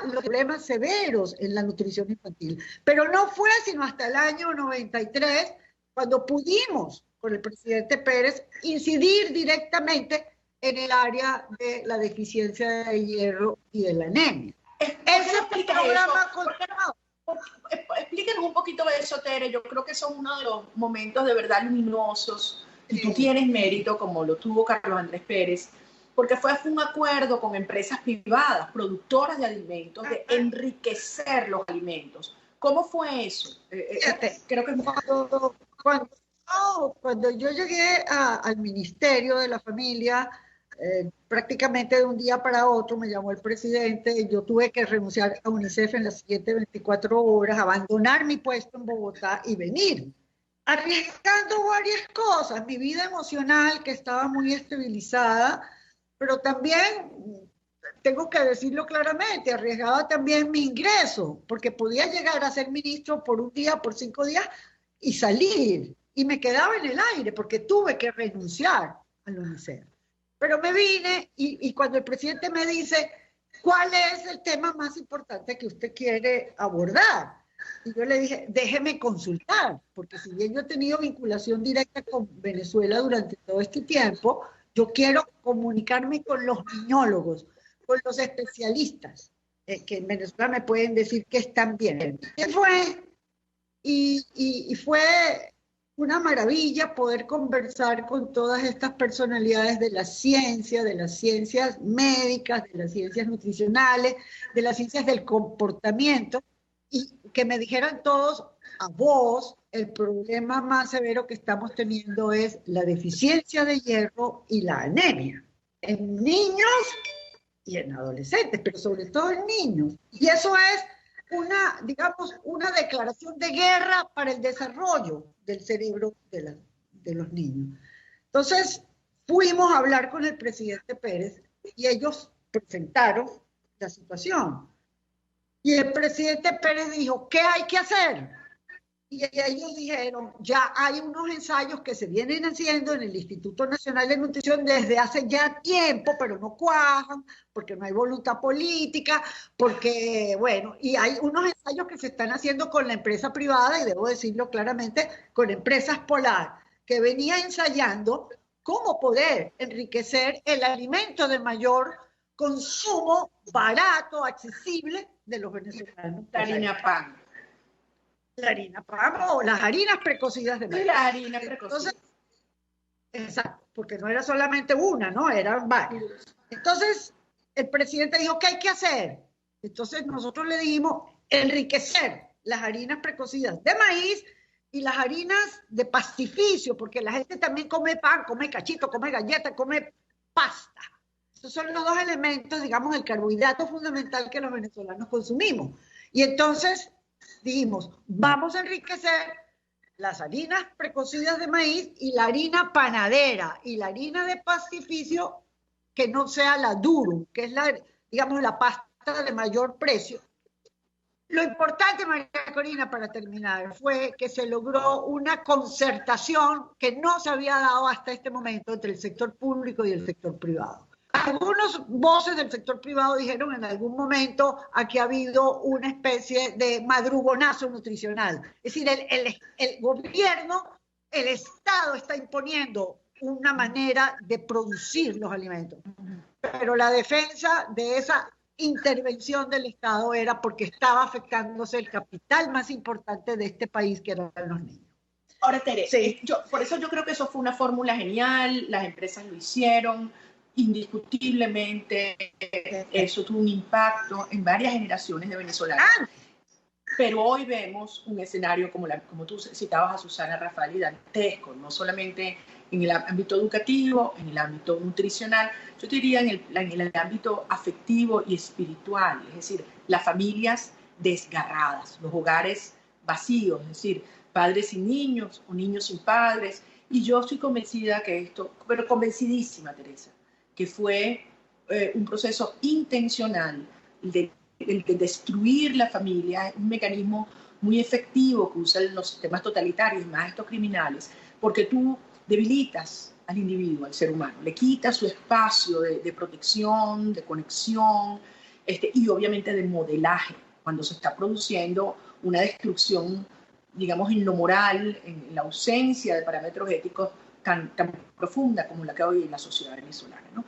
los problemas severos en la nutrición infantil. Pero no fue sino hasta el año 93, cuando pudimos, con el presidente Pérez, incidir directamente en el área de la deficiencia de hierro y de la anemia. Ese programa continuado. Explíquenos un poquito de eso, Tere. Yo creo que son uno de los momentos de verdad luminosos. Y tú tienes mérito, como lo tuvo Carlos Andrés Pérez, porque fue un acuerdo con empresas privadas, productoras de alimentos, de enriquecer los alimentos. ¿Cómo fue eso? Creo que cuando yo llegué al Ministerio de la Familia, prácticamente de un día para otro me llamó el presidente y yo tuve que renunciar a UNICEF en las siguientes 24 horas, abandonar mi puesto en Bogotá y venir, arriesgando varias cosas, mi vida emocional que estaba muy estabilizada, pero también, tengo que decirlo claramente, arriesgaba también mi ingreso, porque podía llegar a ser ministro por un día, por 5 días y salir, y me quedaba en el aire porque tuve que renunciar al UNICEF. Pero me vine y cuando el presidente me dice, ¿cuál es el tema más importante que usted quiere abordar? Y yo le dije, déjeme consultar, porque si bien yo he tenido vinculación directa con Venezuela durante todo este tiempo, yo quiero comunicarme con los niñólogos, con los especialistas, que en Venezuela me pueden decir que están bien. Y fue una maravilla poder conversar con todas estas personalidades de la ciencia, de las ciencias médicas, de las ciencias nutricionales, de las ciencias del comportamiento, y que me dijeran todos a voz, el problema más severo que estamos teniendo es la deficiencia de hierro y la anemia en niños y en adolescentes, pero sobre todo en niños. Y eso es una declaración de guerra para el desarrollo del cerebro de los niños. Entonces, fuimos a hablar con el presidente Pérez y ellos presentaron la situación. Y el presidente Pérez dijo, ¿qué hay que hacer? Y ellos dijeron, ya hay unos ensayos que se vienen haciendo en el Instituto Nacional de Nutrición desde hace ya tiempo, pero no cuajan, porque no hay voluntad política, porque, bueno, y hay unos ensayos que se están haciendo con la empresa privada, y debo decirlo claramente, con Empresas Polar, que venía ensayando cómo poder enriquecer el alimento de mayor consumo, barato, accesible de los venezolanos. La harina pan. La harina pan o las harinas precocidas de maíz. La harina precocida. Entonces, exacto, porque no era solamente una, ¿no? Eran varias. Entonces, el presidente dijo, ¿qué hay que hacer? Entonces, nosotros le dijimos, enriquecer las harinas precocidas de maíz y las harinas de pastificio, porque la gente también come pan, come cachito, come galleta, come pasta. Esos son los dos elementos, digamos, el carbohidrato fundamental que los venezolanos consumimos. Y entonces dijimos, vamos a enriquecer las harinas precocidas de maíz y la harina panadera y la harina de pastificio que no sea la durum, que es digamos, la pasta de mayor precio. Lo importante, María Corina, para terminar, fue que se logró una concertación que no se había dado hasta este momento entre el sector público y el sector privado. Algunas voces del sector privado dijeron en algún momento aquí ha habido una especie de madrugonazo nutricional. Es decir, el gobierno, el Estado está imponiendo una manera de producir los alimentos. Pero la defensa de esa intervención del Estado era porque estaba afectándose el capital más importante de este país, que eran los niños. Ahora, Tere, sí. Por eso yo creo que eso fue una fórmula genial, las empresas lo hicieron, indiscutiblemente eso tuvo un impacto en varias generaciones de venezolanos. Pero hoy vemos un escenario como tú citabas a Susana Rafael y dantesco, no solamente en el ámbito educativo, en el ámbito nutricional, yo te diría en el ámbito afectivo y espiritual, es decir, las familias desgarradas, los hogares vacíos, es decir, padres sin niños o niños sin padres. Y yo estoy convencida que esto, pero convencidísima, Teresa, que fue un proceso intencional de destruir la familia, un mecanismo muy efectivo que usan los sistemas totalitarios y más estos criminales, porque tú debilitas al individuo, al ser humano, le quitas su espacio de protección, de conexión, y obviamente de modelaje, cuando se está produciendo una destrucción, digamos, en lo moral, en la ausencia de parámetros éticos tan profunda como la que hay en la sociedad venezolana, ¿no?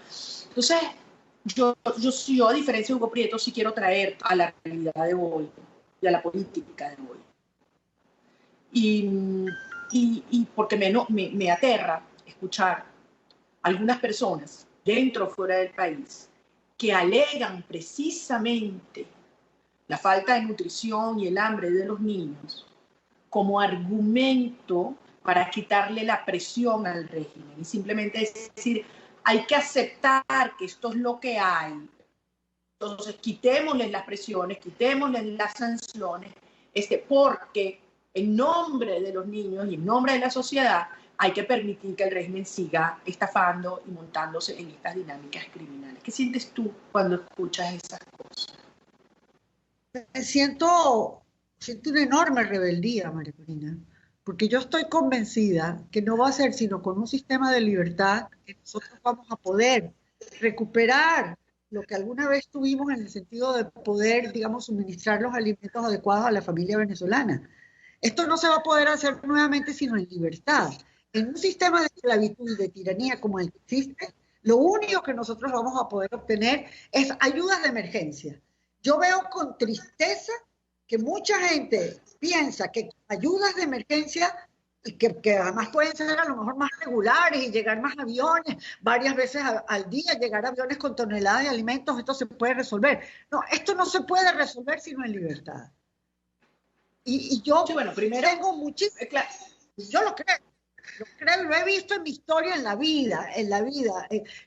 Entonces, yo, a diferencia de Hugo Prieto, sí quiero traer a la realidad de hoy y a la política de hoy. Y porque me aterra escuchar algunas personas dentro o fuera del país, que alegan precisamente la falta de nutrición y el hambre de los niños como argumento para quitarle la presión al régimen. Y simplemente es decir, hay que aceptar que esto es lo que hay. Entonces, quitémosles las presiones, quitémosles las sanciones, porque en nombre de los niños y en nombre de la sociedad hay que permitir que el régimen siga estafando y montándose en estas dinámicas criminales. ¿Qué sientes tú cuando escuchas esas cosas? Siento una enorme rebeldía, María Corina, porque yo estoy convencida que no va a ser sino con un sistema de libertad que nosotros vamos a poder recuperar lo que alguna vez tuvimos en el sentido de poder, digamos, suministrar los alimentos adecuados a la familia venezolana. Esto no se va a poder hacer nuevamente sino en libertad. En un sistema de esclavitud y de tiranía como el que existe, lo único que nosotros vamos a poder obtener es ayudas de emergencia. Yo veo con tristeza que mucha gente piensa que ayudas de emergencia, y que además pueden ser a lo mejor más regulares y llegar más aviones, varias veces al día, llegar aviones con toneladas de alimentos, esto se puede resolver. No, esto no se puede resolver sino en libertad. Y yo primero, tengo muchísimo, yo lo creo, lo he visto en mi historia en la vida.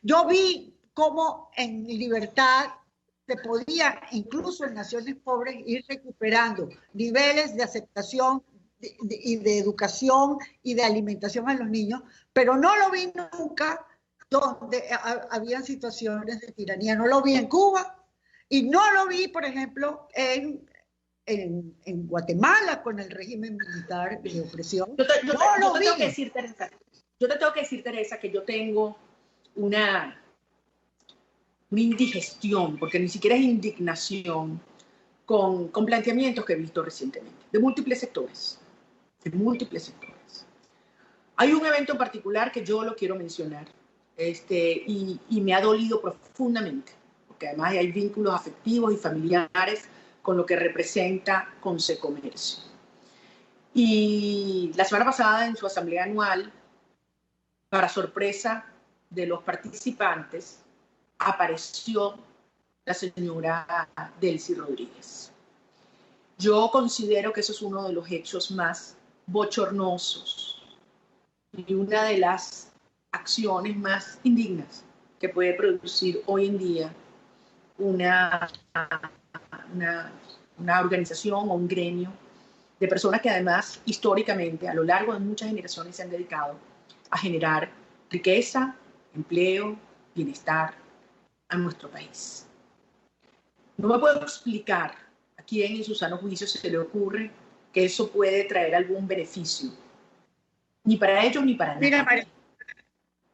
Yo vi cómo en libertad se podía, incluso en naciones pobres, ir recuperando niveles de aceptación y de educación y de alimentación a los niños, pero no lo vi nunca donde habían situaciones de tiranía. No lo vi en Cuba y no lo vi, por ejemplo, en Guatemala con el régimen militar de opresión. Yo te tengo que decir, Teresa, que yo tengo una indigestión, porque ni siquiera es indignación, con planteamientos que he visto recientemente, de múltiples sectores. Hay un evento en particular que yo lo quiero mencionar, y me ha dolido profundamente, porque además hay vínculos afectivos y familiares con lo que representa Consecomercio. Y la semana pasada, en su asamblea anual, para sorpresa de los participantes, apareció la señora Delcy Rodríguez. Yo considero que eso es uno de los hechos más bochornosos y una de las acciones más indignas que puede producir hoy en día una organización o un gremio de personas que además históricamente a lo largo de muchas generaciones se han dedicado a generar riqueza, empleo, bienestar a nuestro país. No me puedo explicar a quién en su sano juicio se le ocurre que eso puede traer algún beneficio, ni para ellos ni para nadie.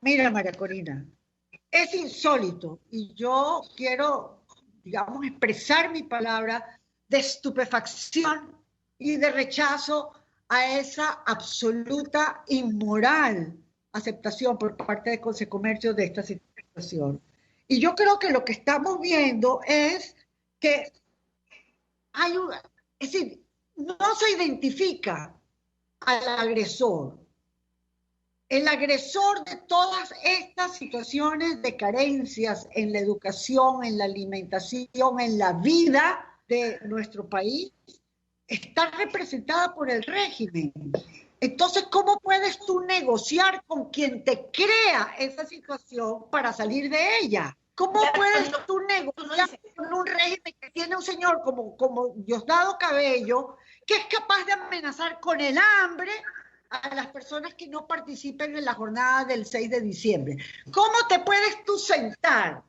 Mira, María Corina, es insólito y yo quiero, digamos, expresar mi palabra de estupefacción y de rechazo a esa absoluta inmoral aceptación por parte de Consecomercio de esta situación. Y yo creo que lo que estamos viendo es que es decir, no se identifica al agresor. El agresor de todas estas situaciones de carencias en la educación, en la alimentación, en la vida de nuestro país, está representada por el régimen. Entonces, ¿cómo puedes tú negociar con quien te crea esa situación para salir de ella? ¿Cómo puedes tú negociar con un régimen que tiene un señor como Diosdado Cabello, que es capaz de amenazar con el hambre a las personas que no participen en la jornada del 6 de diciembre? ¿Cómo te puedes tú sentar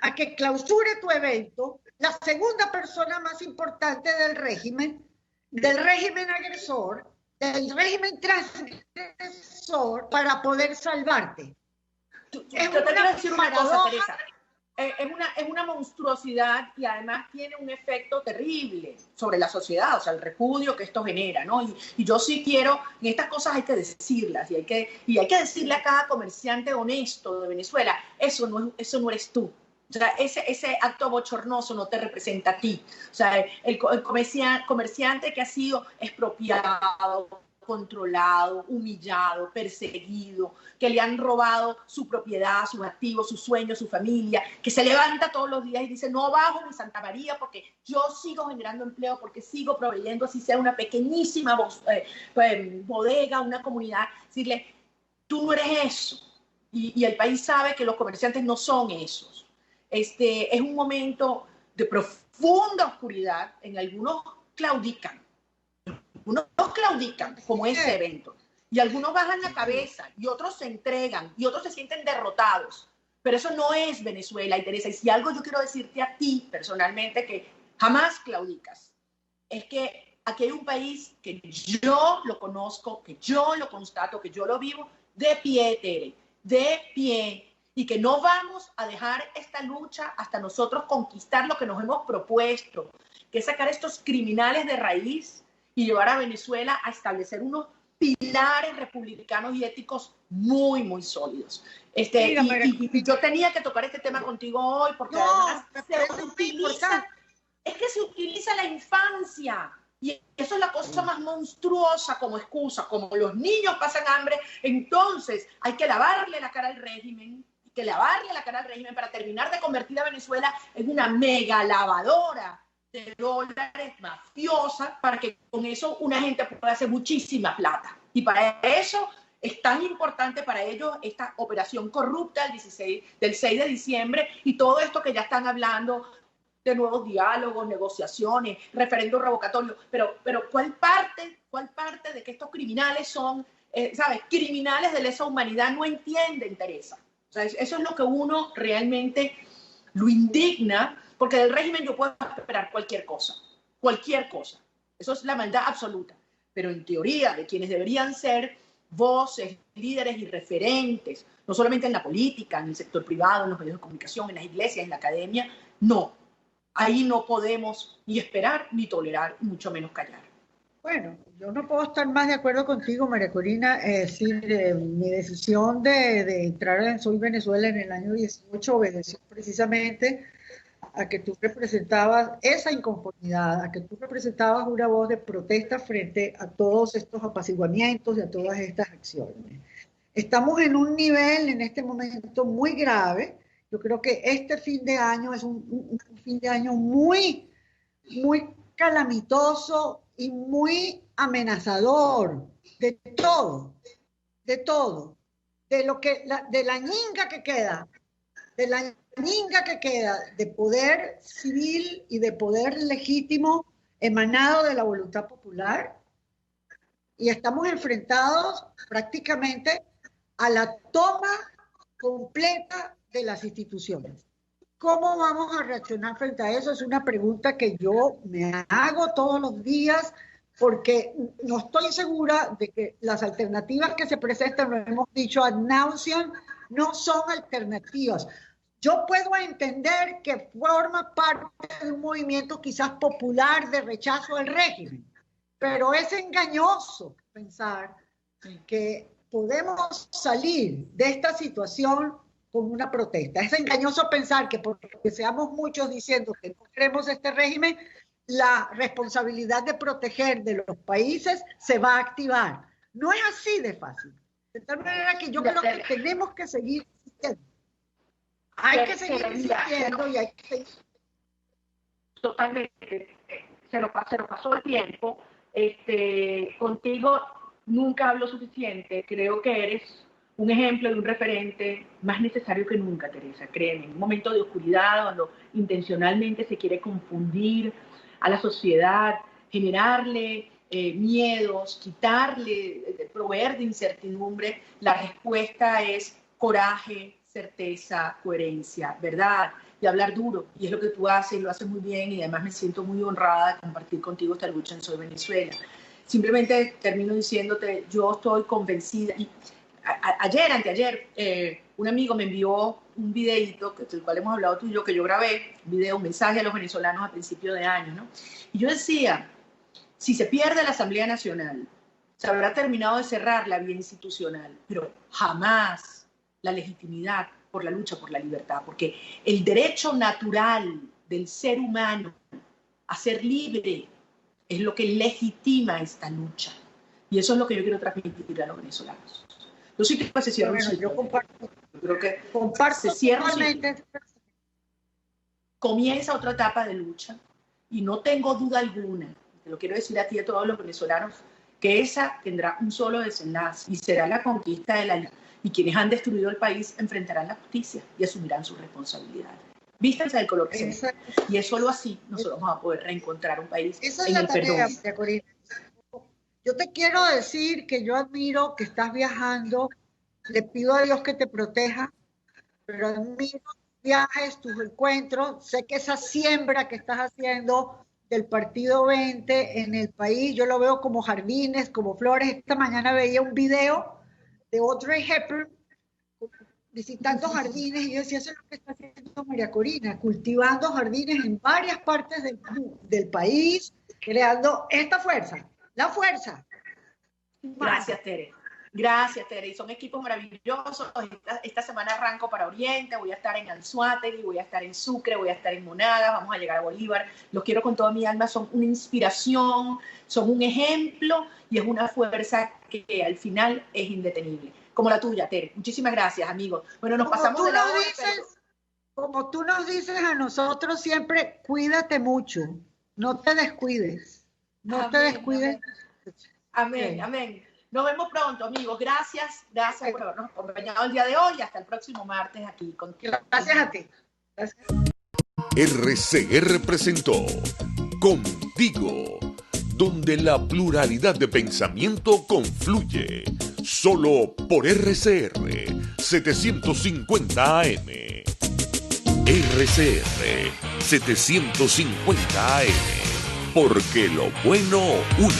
a que clausure tu evento la segunda persona más importante del régimen agresor, del régimen transgresor, para poder salvarte? Yo te quiero decir una cosa, Teresa. Es una monstruosidad y además tiene un efecto terrible sobre la sociedad, o sea, el repudio que esto genera, ¿no? Y yo sí quiero, en estas cosas hay que decirlas y hay que decirle a cada comerciante honesto de Venezuela, eso no eres tú. O sea, ese acto bochornoso no te representa a ti. O sea, el comerciante que ha sido expropiado, controlado, humillado, perseguido, que le han robado su propiedad, sus activos, sus sueños, su familia, que se levanta todos los días y dice, no bajo mi Santa María porque yo sigo generando empleo, porque sigo proveyendo, así sea una pequeñísima bodega, una comunidad, decirle, tú no eres eso. Y el país sabe que los comerciantes no son esos. Es un momento de profunda oscuridad, en algunos claudican, como ese evento, y algunos bajan la cabeza, y otros se entregan, y otros se sienten derrotados, pero eso no es Venezuela, y Teresa, y si algo yo quiero decirte a ti personalmente, que jamás claudicas, es que aquí hay un país que yo lo conozco, que yo lo constato, que yo lo vivo, de pie, Tere, de pie, y que no vamos a dejar esta lucha hasta nosotros conquistar lo que nos hemos propuesto, que es sacar estos criminales de raíz y llevar a Venezuela a establecer unos pilares republicanos y éticos muy, muy sólidos. Y yo tenía que tocar este tema contigo hoy porque además es que se utiliza la infancia. Y eso es la cosa más monstruosa como excusa. Como los niños pasan hambre, entonces hay que lavarle la cara al régimen, para terminar de convertir a Venezuela en una mega lavadora de dólares mafiosa, para que con eso una gente pueda hacer muchísima plata. Y para eso es tan importante para ellos esta operación corrupta del 6 de diciembre y todo esto que ya están hablando de nuevos diálogos, negociaciones, referendo revocatorio. Pero ¿cuál parte de que estos criminales son, criminales de lesa humanidad no entienden, Teresa? O sea, eso es lo que uno realmente lo indigna, porque del régimen yo puedo esperar cualquier cosa. Eso es la maldad absoluta. Pero en teoría, de quienes deberían ser voces, líderes y referentes, no solamente en la política, en el sector privado, en los medios de comunicación, en las iglesias, en la academia, no. Ahí no podemos ni esperar, ni tolerar, y mucho menos callar. Bueno, yo no puedo estar más de acuerdo contigo, María Corina. Mi decisión de entrar en Soy Venezuela en el año 18 obedeció precisamente a que tú representabas esa inconformidad, a que tú representabas una voz de protesta frente a todos estos apaciguamientos y a todas estas acciones. Estamos en un nivel en este momento muy grave. Yo creo que este fin de año es un fin de año muy, muy calamitoso y muy amenazador de todo, de la ñinga que queda, de poder civil y de poder legítimo emanado de la voluntad popular, y estamos enfrentados prácticamente a la toma completa de las instituciones. ¿Cómo vamos a reaccionar frente a eso? Es una pregunta que yo me hago todos los días, porque no estoy segura de que las alternativas que se presentan, lo hemos dicho ad nauseam, no son alternativas. Yo puedo entender que forma parte de un movimiento quizás popular de rechazo al régimen, pero es engañoso pensar que podemos salir de esta situación con una protesta. Es engañoso pensar que porque seamos muchos diciendo que no queremos este régimen, la responsabilidad de proteger de los países se va a activar. No es así de fácil. De tal manera que yo creo que tenemos que seguir insistiendo. Hay que seguir insistiendo y hay que seguir. Totalmente. Se nos pasó el tiempo. Contigo nunca hablo suficiente. Creo que eres un ejemplo de un referente más necesario que nunca, Teresa, créeme. En un momento de oscuridad, cuando intencionalmente se quiere confundir a la sociedad, generarle miedos, quitarle, proveer de incertidumbre, la respuesta es coraje, certeza, coherencia, verdad, y hablar duro. Y es lo que tú haces, lo haces muy bien, y además me siento muy honrada de compartir contigo esta lucha en Soy Venezuela. Simplemente termino diciéndote, yo estoy convencida, y anteayer, un amigo me envió un videíto, del cual hemos hablado tú y yo, que yo grabé, un mensaje a los venezolanos a principio de año, ¿no? Y yo decía, si se pierde la Asamblea Nacional, se habrá terminado de cerrar la vía institucional, pero jamás la legitimidad por la lucha por la libertad, porque el derecho natural del ser humano a ser libre es lo que legitima esta lucha. Y eso es lo que yo quiero transmitir a los venezolanos. Yo sí creo que se cierra un ciclo. Yo comparto. Yo creo que Comparto se cierra un ciclo. totalmente. Comienza otra etapa de lucha y no tengo duda alguna, te lo quiero decir a ti y a todos los venezolanos, que esa tendrá un solo desenlace y será la conquista de la libertad. Y quienes han destruido el país enfrentarán la justicia y asumirán su responsabilidad. Vístanse del color que sea. Y es solo así nosotros vamos a poder reencontrar un país Esa es en la el tarea, perdón. María Corina. Yo te quiero decir que yo admiro que estás viajando, le pido a Dios que te proteja, pero admiro tus viajes, tus encuentros, sé que esa siembra que estás haciendo del Partido 20 en el país, yo lo veo como jardines, como flores. Esta mañana veía un video de Audrey Hepburn visitando jardines y yo decía, eso es lo que está haciendo María Corina, cultivando jardines en varias partes del país, creando esta fuerza, la fuerza. Gracias, Tere. Gracias, Tere. Y son equipos maravillosos. Esta semana arranco para Oriente, voy a estar en Anzoátegui, voy a estar en Sucre, voy a estar en Monagas, vamos a llegar a Bolívar. Los quiero con toda mi alma, son una inspiración, son un ejemplo y es una fuerza que al final es indetenible. Como la tuya, Tere. Muchísimas gracias, amigos. Bueno, nos pasamos de la hora, pero... Como tú nos dices a nosotros siempre, cuídate mucho, no te descuides, no te descuides. Amén, amén. Nos vemos pronto, amigos. Gracias por habernos acompañado el día de hoy y hasta el próximo martes aquí contigo. Gracias a ti. Gracias. RCR presentó Contigo, donde la pluralidad de pensamiento confluye, solo por RCR 750 AM. RCR 750 AM, porque lo bueno une.